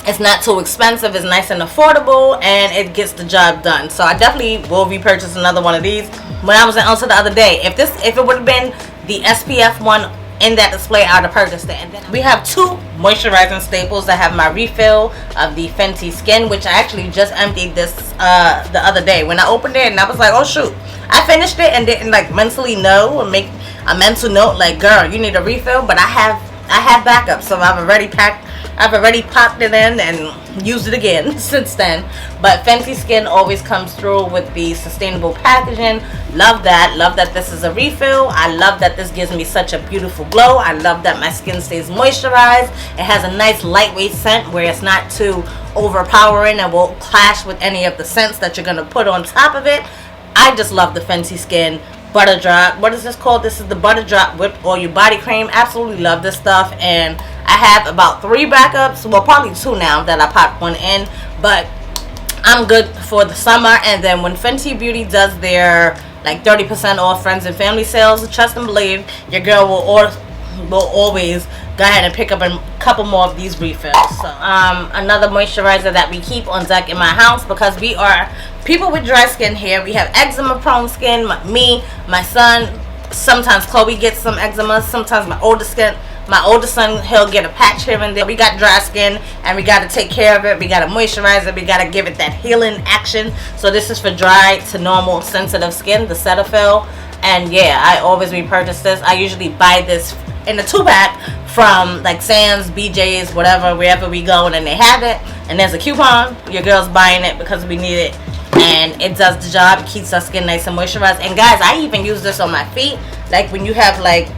It's not too expensive, it's nice and affordable, and it gets the job done. So I definitely will repurchase another one of these. When I was in Ulta the other day, if it would have been the SPF one in that display, I would have purchased it. And then we have 2 moisturizing staples. I have my refill of the Fenty Skin, which I actually just emptied this the other day. When I opened it, and I was like, oh shoot, I finished it and didn't like mentally know or make a mental note like, girl, you need a refill. But I have backup, so I've already packed I've already popped it in and used it again since then. But Fenty Skin always comes through with the sustainable packaging. Love that. Love that this is a refill. I love that this gives me such a beautiful glow. I love that my skin stays moisturized. It has a nice lightweight scent where it's not too overpowering and won't clash with any of the scents that you're going to put on top of it. I just love the Fenty Skin Butter Drop. What is this called? This is the Butter Drop Whipped Oil Body Cream. Absolutely love this stuff. And I have about 3 backups. Well, probably 2 now that I popped one in. But I'm good for the summer. And then when Fenty Beauty does their like 30% off friends and family sales, trust and believe, your girl will always go ahead and pick up a couple more of these refills. So another moisturizer that we keep on deck in my house, because we are people with dry skin here. We have eczema prone skin. Me, my son, sometimes Chloe gets some eczema, sometimes my older son, he'll get a patch here and there. We got dry skin and we got to take care of it. We got to moisturize it. We got to give it that healing action. So this is for dry to normal sensitive skin, the Cetaphil. And yeah, I always repurchase this. I usually buy this in a 2-pack from like Sam's, BJ's, whatever, wherever we go, and then they have it and there's a coupon. Your girl's buying it because we need it, and it does the job. It keeps our skin nice and moisturized. And guys, I even use this on my feet, like when you have like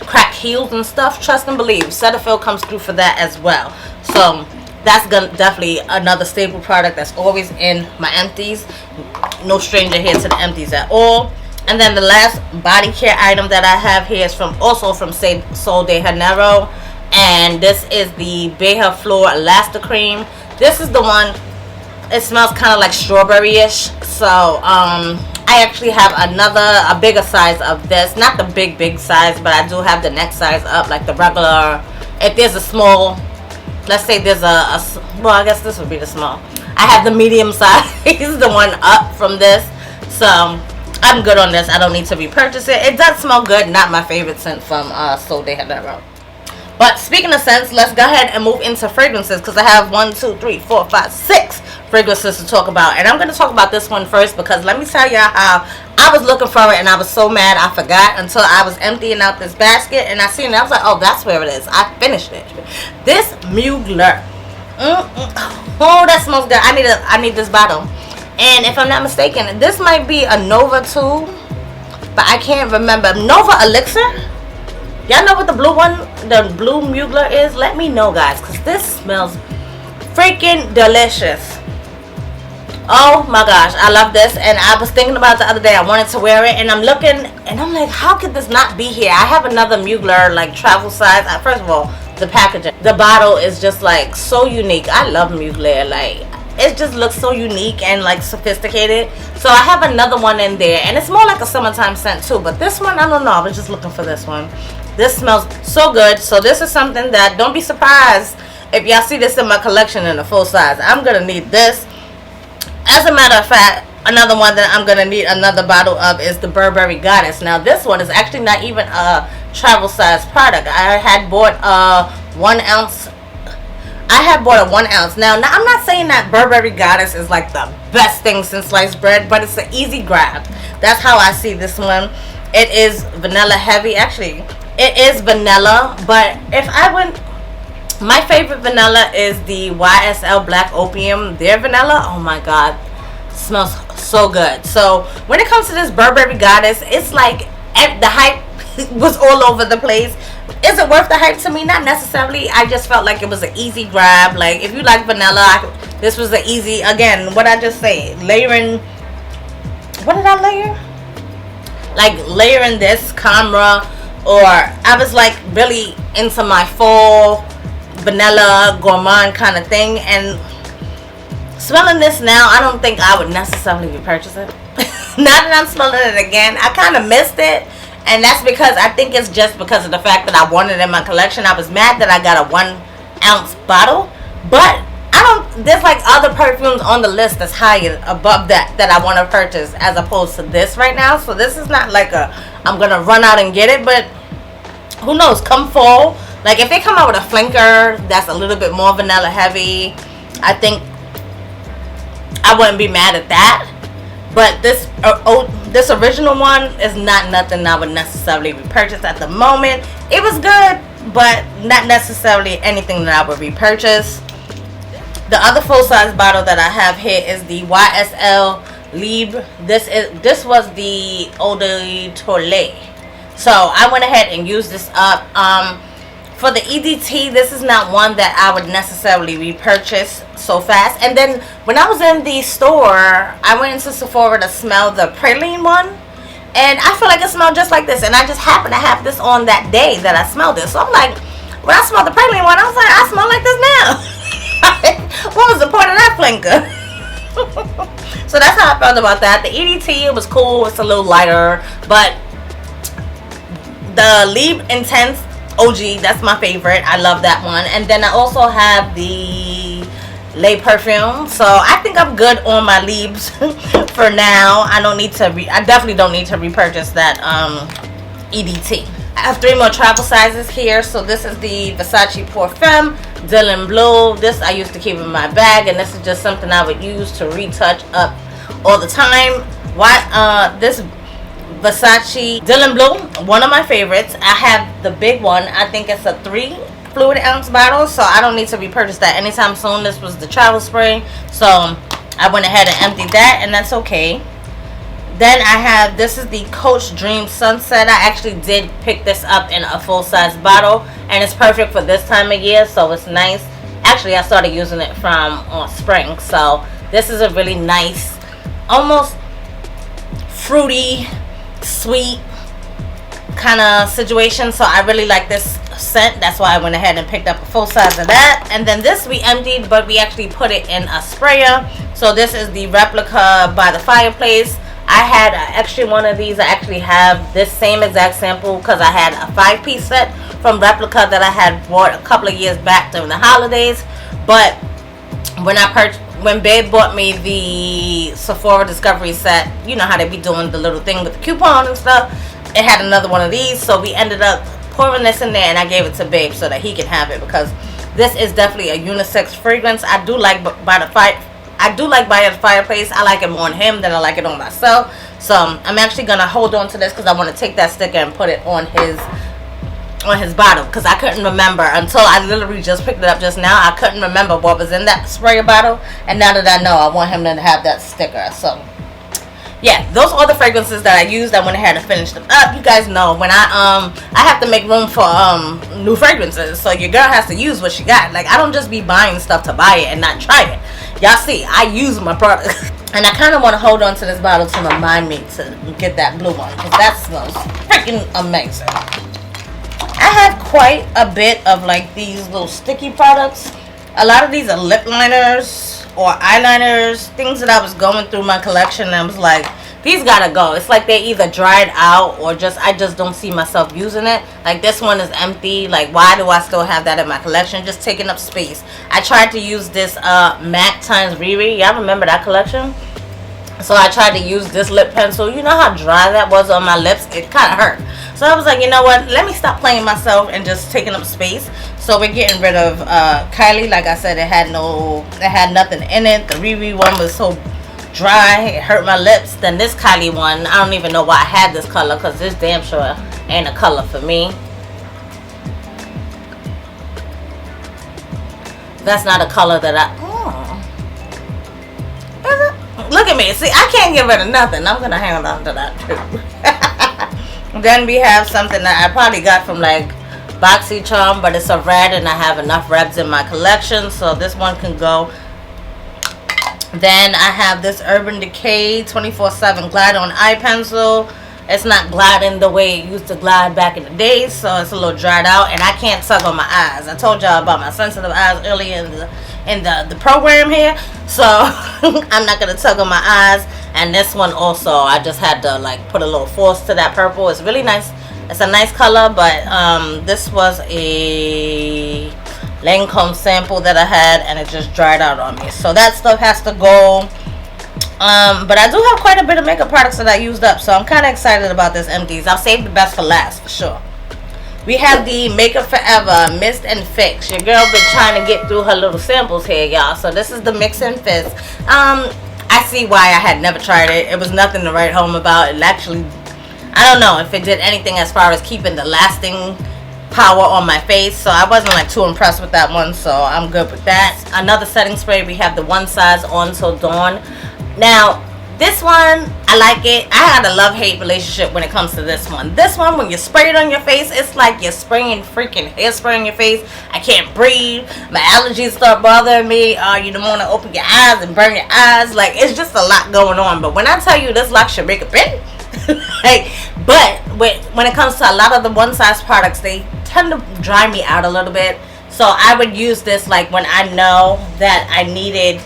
cracked heels and stuff. Trust and believe, Cetaphil comes through for that as well. So that's definitely another staple product that's always in my empties. No stranger here to the empties at all. And then the last body care item that I have here is also from Sol de Janeiro, and this is the Beija Flor Elastic Cream. This is the one, it smells kind of like strawberry-ish. So I actually have a bigger size of this, not the big size, but I do have the next size up, like the regular. If there's a small, let's say there's well, I guess this would be the small. I have the medium size, the one up from this. So I'm good on this. I don't need to repurchase it. It does smell good. Not my favorite scent from Sol de Janeiro. But speaking of scents, let's go ahead and move into fragrances, because I have 1, 2, 3, 4, 5, 6 fragrances to talk about. And I'm going to talk about this one first, because let me tell y'all how I was looking for it and I was so mad I forgot until I was emptying out this basket and I seen it. I was like, oh, that's where it is. I finished it. This Mugler. Oh, that smells good. I need this bottle. And if I'm not mistaken, this might be a Nova too, but I can't remember. Nova Elixir? Y'all know what the blue one, the blue Mugler is? Let me know, guys, because this smells freaking delicious. Oh my gosh, I love this. And I was thinking about it the other day. I wanted to wear it, and I'm looking, and I'm like, how could this not be here? I have another Mugler, like travel size. First of all, the packaging, the bottle is just like so unique. I love Mugler. Like, it just looks so unique and like sophisticated. So I have another one in there, and it's more like a summertime scent too. But this one, I don't know. I was just looking for this one. This smells so good. So this is something that, don't be surprised if y'all see this in my collection in a full size. I'm gonna need this. As a matter of fact, another one that I'm gonna need another bottle of is the Burberry Goddess. Now this one is actually not even a travel size product. I had bought a 1 ounce. I have bought a 1 ounce. Now I'm not saying that Burberry Goddess is like the best thing since sliced bread, but it's an easy grab. That's how I see this one. It is vanilla heavy. Actually, it is vanilla, but if I went, my favorite vanilla is the YSL Black Opium. Their vanilla, oh my god, smells so good. So when it comes to this Burberry Goddess, it's like the hype was all over the place. Is it worth the hype to me? Not necessarily. I just felt like it was an easy grab. Like, if you like vanilla, this was an easy, again, what I just say, layering, what did I layer? Like layering this camera, or I was like really into my fall vanilla gourmand kind of thing, and smelling this now, I don't think I would necessarily repurchase it. Now that I'm smelling it again, I kind of missed it. And that's because I think it's just because of the fact that I wanted it in my collection. I was mad that I got a 1 ounce bottle, but there's like other perfumes on the list that's higher above that I want to purchase, as opposed to this right now. So this is not like I'm gonna run out and get it, but who knows, come fall, like if they come out with a flanker that's a little bit more vanilla heavy, I think I wouldn't be mad at that. But this original one is not nothing I would necessarily repurchase at the moment. It was good. but not necessarily anything that I would repurchase. The other full-size bottle that I have here is the YSL Libre. This was the Eau de Toilette. So I went ahead and used this up. For the EDT, this is not one that I would necessarily repurchase so fast. And then when I was in the store, I went into Sephora to smell the praline one, and I feel like it smelled just like this. And I just happened to have this on that day that I smelled it. So I'm like, when I smelled the praline one, I was like, I smell like this now. What was the point of that flanker? So that's how I felt about that. The EDT, it was cool. It's a little lighter, but the Libre Intense OG, that's my favorite. I love that one. And then I also have the Le Perfume. So I think I'm good on my Libres for now. I definitely don't need to repurchase that EDT. I have 3 more travel sizes here. So this is the Versace Pour Femme Dylan Blue. This I used to keep in my bag, and this is just something I would use to retouch up all the time. This Versace Dylan Blue, one of my favorites. I have the big one. I think it's a 3 fluid ounce bottle, so I don't need to repurchase that anytime soon. This was the travel spray, so I went ahead and emptied that, and that's okay. Then I have, this is the Coach Dream Sunset. I actually did pick this up in a full-size bottle, and it's perfect for this time of year, so it's nice. Actually, I started using it from spring, so this is a really nice, almost fruity, sweet kind of situation. So I really like this scent. That's why I went ahead and picked up a full size of that. And then this we emptied, but we actually put it in a sprayer. So this is the Replica by the Fireplace. I had an extra one of these. I actually have this same exact sample because I had a 5-piece set from Replica that I had bought a couple of years back during the holidays. But when Babe bought me the Sephora Discovery set, you know how they be doing the little thing with the coupon and stuff, it had another one of these, so we ended up pouring this in there, and I gave it to Babe so that he can have it, because this is definitely a unisex fragrance. I do like by the Fireplace. I like it more on him than I like it on myself. So I'm actually gonna hold on to this because I want to take that sticker and put it on his bottle, because I couldn't remember until I literally just picked it up just now. I couldn't remember what was in that sprayer bottle, and now that I know, I want him to have that sticker. So yeah, those are the fragrances that I used. I went ahead and finished them up. You guys know when I have to make room for new fragrances, so your girl has to use what she got. Like, I don't just be buying stuff to buy it and not try it. Y'all see, I use my products. And I kind of want to hold on to this bottle to remind me to get that blue one, because that smells freaking amazing. I have quite a bit of like these little sticky products. A lot of these are lip liners or eyeliners, things that I was going through my collection and I was like, these gotta go. It's like they either dried out or I just don't see myself using it. Like this one is empty. Like, why do I still have that in my collection? Just taking up space. I tried to use this MAC times Riri. Y'all remember that collection? So I tried to use this lip pencil. You know how dry that was on my lips? It kind of hurt. So I was like, you know what? Let me stop playing myself and just taking up space. So we're getting rid of Kylie. Like I said, it had nothing in it. The Riri one was so dry, it hurt my lips. Then this Kylie one, I don't even know why I had this color, because this damn sure ain't a color for me. That's not a color that look at me. See, I can't get rid of nothing. I'm gonna hang on to that too. Then we have something that I probably got from like BoxyCharm, but it's a red and I have enough reds in my collection, so this one can go. Then I have this Urban Decay 24/7 Glide on eye pencil. It's not gliding the way it used to glide back in the days, so it's a little dried out, and I can't tug on my eyes. I told y'all about my sensitive eyes earlier in the program here, so I'm not gonna tug on my eyes. And this one also, I just had to like put a little force to that purple. It's really nice. It's a nice color, but this was a Lancome sample that I had, and it just dried out on me, so that stuff has to go. But I do have quite a bit of makeup products that I used up, so I'm kind of excited about this empties. I'll save the best for last for sure. We have the Makeup Forever Mist and Fix. Your girl been trying to get through her little samples here, y'all. So this is the Mix and Fix. I see why I had never tried it. It was nothing to write home about. It actually, I don't know if it did anything as far as keeping the lasting power on my face, so I wasn't like too impressed with that one, so I'm good with that. Another setting spray, we have the One Size On Till Dawn. Now this one, I like it. I had a love-hate relationship when it comes to this one. This one, when you spray it on your face, it's like you're spraying freaking hairspray on your face. I can't breathe. My allergies start bothering me. You don't want to open your eyes and burn your eyes. Like, it's just a lot going on. But when I tell you this locks your makeup in, like, but when it comes to a lot of the One Size products, they tend to dry me out a little bit. So I would use this like when I know that I needed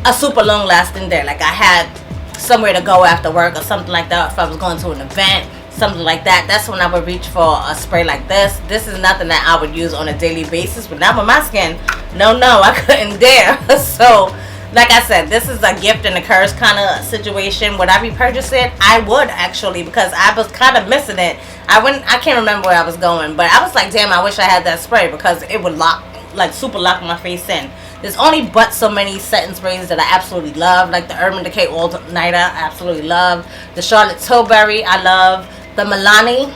a super long lasting day, like I had somewhere to go after work or something like that. If I was going to an event, something like that, that's when I would reach for a spray like this. This is nothing that I would use on a daily basis, but not with my skin. No, I couldn't dare. So like I said, this is a gift and a curse kind of situation. Would I repurchase it? I would, actually, because I was kind of missing it. I can't remember where I was going, but I was like, damn, I wish I had that spray, because it would lock, like super lock my face in. There's only but so many setting sprays that I absolutely love, like the Urban Decay All Nighter, I absolutely love. The Charlotte Tilbury, I love. The Milani,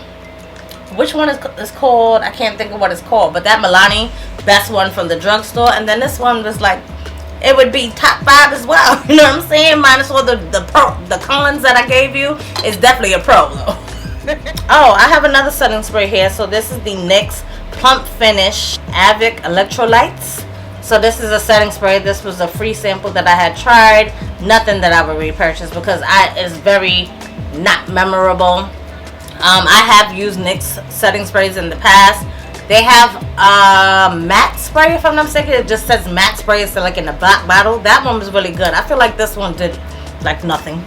which one is called? I can't think of what it's called, but that Milani, best one from the drugstore. And then this one was like, it would be top 5 as well. You know what I'm saying? Minus all the cons that I gave you, it's definitely a pro though. Oh, I have another setting spray here. So this is the NYX Plump Finish Avic Electrolytes. So this is a setting spray. This was a free sample that I had tried. Nothing that I would repurchase, because it's very not memorable. I have used NYX setting sprays in the past. They have matte spray, if I'm not mistaken. It just says matte spray. It's like in a black bottle. That one was really good. I feel like this one did like nothing.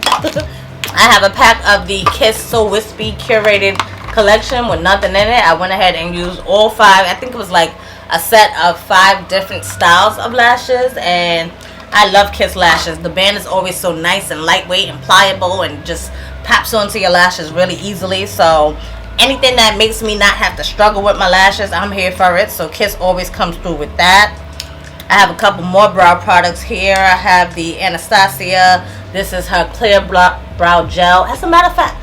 I have a pack of the Kiss So Wispy Curated Collection with nothing in it. I went ahead and used all 5. I think it was like a set of 5 different styles of lashes, and I love Kiss lashes. The band is always so nice and lightweight and pliable, and just pops onto your lashes really easily. So anything that makes me not have to struggle with my lashes, I'm here for it. So Kiss always comes through with that. I have a couple more brow products here. I have the Anastasia. This is her clear brow gel. As a matter of fact,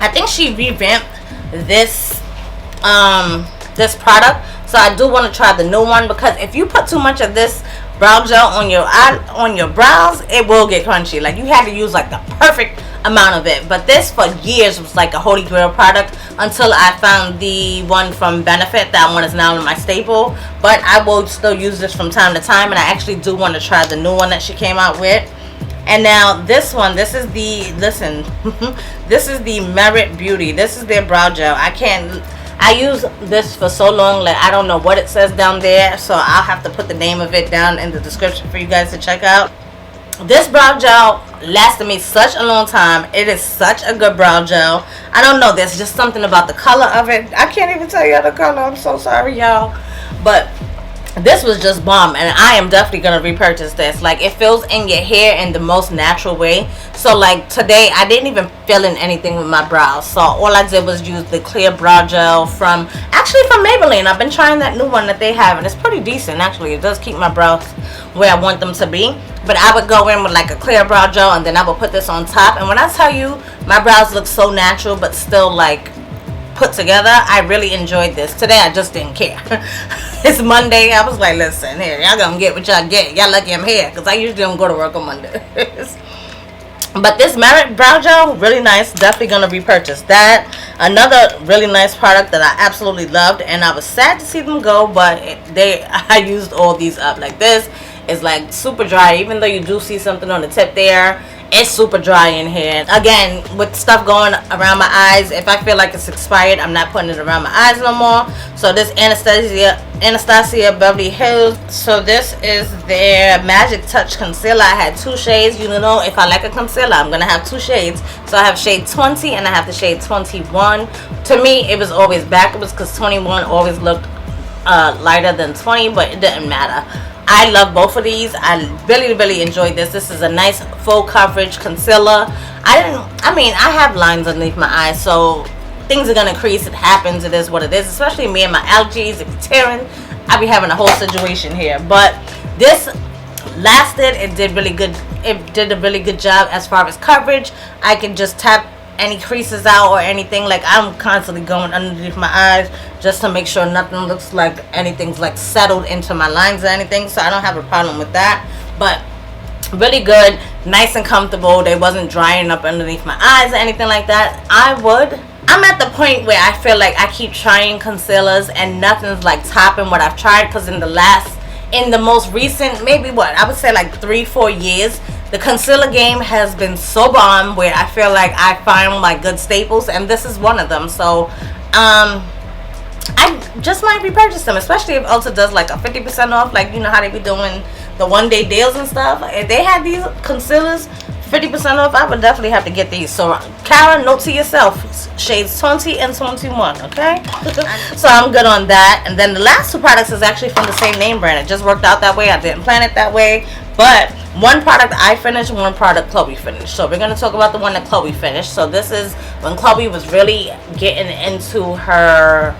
I think she revamped this this product. So I do want to try the new one, because if you put too much of this brow gel on your brows, it will get crunchy. Like, you had to use like the perfect amount of it. But this for years was like a holy grail product, until I found the one from Benefit. That one is now my staple, but I will still use this from time to time, and I actually do want to try the new one that she came out with. And now this one, this is the this is the Merit Beauty. This is their brow gel. I use this for so long, like I don't know what it says down there, so I'll have to put the name of it down in the description for you guys to check out. This brow gel lasted me such a long time. It is such a good brow gel. I don't know, there's just something about the color of it. I can't even tell you the color. I'm so sorry, y'all. But this was just bomb, and I am definitely gonna repurchase this. Like, it fills in your hair in the most natural way. So like today, I didn't even fill in anything with my brows, so all I did was use the clear brow gel from Maybelline. I've been trying that new one that they have, and it's pretty decent actually. It does keep my brows where I want them to be. But I would go in with like a clear brow gel, and then I would put this on top, and when I tell you, my brows look so natural but still like put together. I really enjoyed this. Today I just didn't care. It's Monday. I was like, listen, here, y'all gonna get what y'all get. Y'all lucky I'm here, because I usually don't go to work on Mondays. But this Merit brow gel, really nice. Definitely gonna repurchase that. Another really nice product that I absolutely loved, and I was sad to see them go, but I used all these up. Like, this is like super dry, even though you do see something on the tip there. It's super dry in here. Again, with stuff going around my eyes, if I feel like it's expired, I'm not putting it around my eyes no more. So this Anastasia Beverly Hills. So this is their Magic Touch Concealer. I had 2 shades. You know, if I like a concealer, I'm gonna have 2 shades. So I have shade 20 and I have the shade 21. To me, it was always backwards, because 21 always looked lighter than 20, but it didn't matter. I love both of these. I really enjoyed this. This is a nice full coverage concealer. I have lines underneath my eyes, so things are gonna crease. It happens. It is what it is. Especially me and my allergies. If it's tearing, I be having a whole situation here. But this lasted. It did really good. It did a really good job as far as coverage. I can just tap any creases out or anything. Like, I'm constantly going underneath my eyes just to make sure nothing looks like anything's like settled into my lines or anything. So I don't have a problem with that. But really good, nice and comfortable. They wasn't drying up underneath my eyes or anything like that. I'm at the point where I feel like I keep trying concealers and nothing's like topping what I've tried, because in the most recent, maybe what I would say like 3-4 years, the concealer game has been so bomb where I feel like I find my good staples, and this is one of them. So I just might repurchase them, especially if Ulta does like a 50% off, like you know how they be doing the one-day deals and stuff. If they had these concealers 50% off, I would definitely have to get these. So Kara, note to yourself, shades 20 and 21, okay? So I'm good on that. And then the last two products is actually from the same name brand. It just worked out that way. I didn't plan it that way, but one product I finished, one product Chloe finished. So we're going to talk about the one that Chloe finished. So this is when Chloe was really getting into her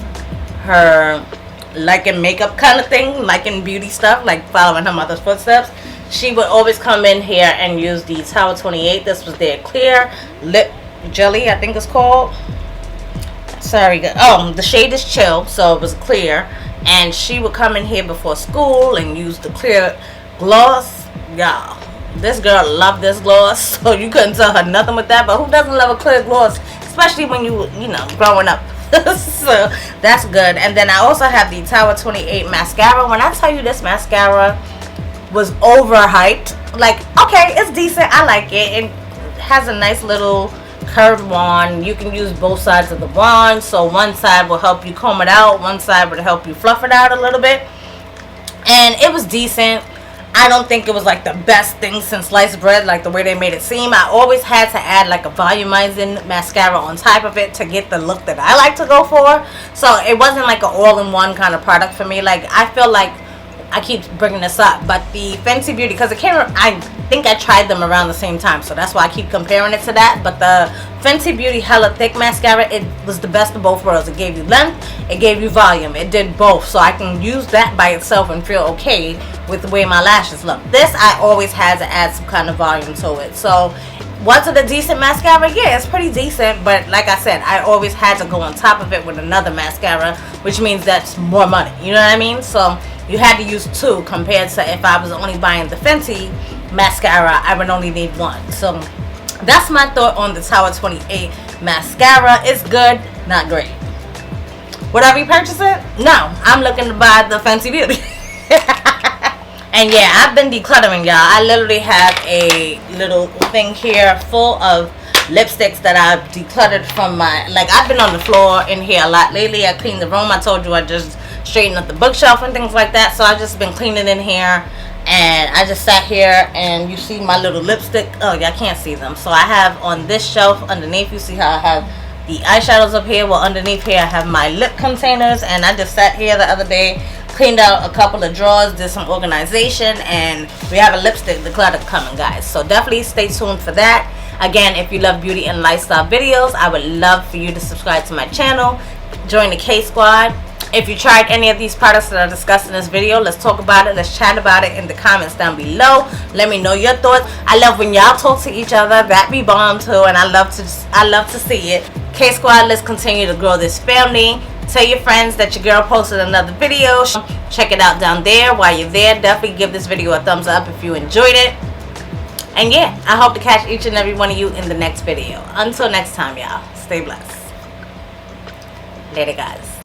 like in makeup kind of thing, like in beauty stuff, like following her mother's footsteps. She would always come in here and use the Tower 28. This was their clear lip jelly, I think it's called. Sorry, the shade is Chill, so it was clear. And she would come in here before school and use the clear gloss. Y'all, this girl loved this gloss, so you couldn't tell her nothing with that. But who doesn't love a clear gloss, especially when you know, growing up? So that's good. And then I also have the Tower 28 mascara. When I tell you this mascara was overhyped, like, okay, it's decent, I like it. It has a nice little curved wand. You can use both sides of the wand, so one side will help you comb it out, one side would help you fluff it out a little bit, and it was decent. I don't think it was like the best thing since sliced bread, like the way they made it seem. I always had to add like a volumizing mascara on top of it to get the look that I like to go for. So it wasn't like an all-in-one kind of product for me. Like, I feel like I keep bringing this up, but the Fenty Beauty, because it came, I think I tried them around the same time, so that's why I keep comparing it to that. But the Fenty Beauty Hella Thick Mascara, it was the best of both worlds. It gave you length, it gave you volume, it did both, so I can use that by itself and feel okay with the way my lashes look. This, I always had to add some kind of volume to it. So was it a decent mascara? Yeah, it's pretty decent, but like I said, I always had to go on top of it with another mascara, which means that's more money, you know what I mean? So you had to use two, compared to if I was only buying the Fenty mascara, I would only need one. So that's my thought on the Tower 28 mascara. It's good, not great. Would I repurchase it? No, I'm looking to buy the Fenty Beauty. And yeah, I've been decluttering, y'all. I literally have a little thing here full of lipsticks that I've decluttered from my, like, I've been on the floor in here a lot lately. I cleaned the room. I told you I just straightened up the bookshelf and things like that. So I've just been cleaning in here, and I just sat here, and you see my little lipstick. Oh, y'all can't see them. So I have on this shelf underneath, you see how I have the eyeshadows up here. Well, underneath here I have my lip containers, and I just sat here the other day, cleaned out a couple of drawers, did some organization, and we have a lipstick declutter coming, guys. So definitely stay tuned for that. Again, if you love beauty and lifestyle videos, I would love for you to subscribe to my channel, join the KSquad. If you tried any of these products that I discussed in this video, let's talk about it. Let's chat about it in the comments down below. Let me know your thoughts. I love when y'all talk to each other. That be bomb too, and I love to see it. KSquad, let's continue to grow this family. Tell your friends that your girl posted another video. Check it out down there. While you're there, definitely give this video a thumbs up if you enjoyed it. And yeah, I hope to catch each and every one of you in the next video. Until next time, y'all, stay blessed. Later, guys.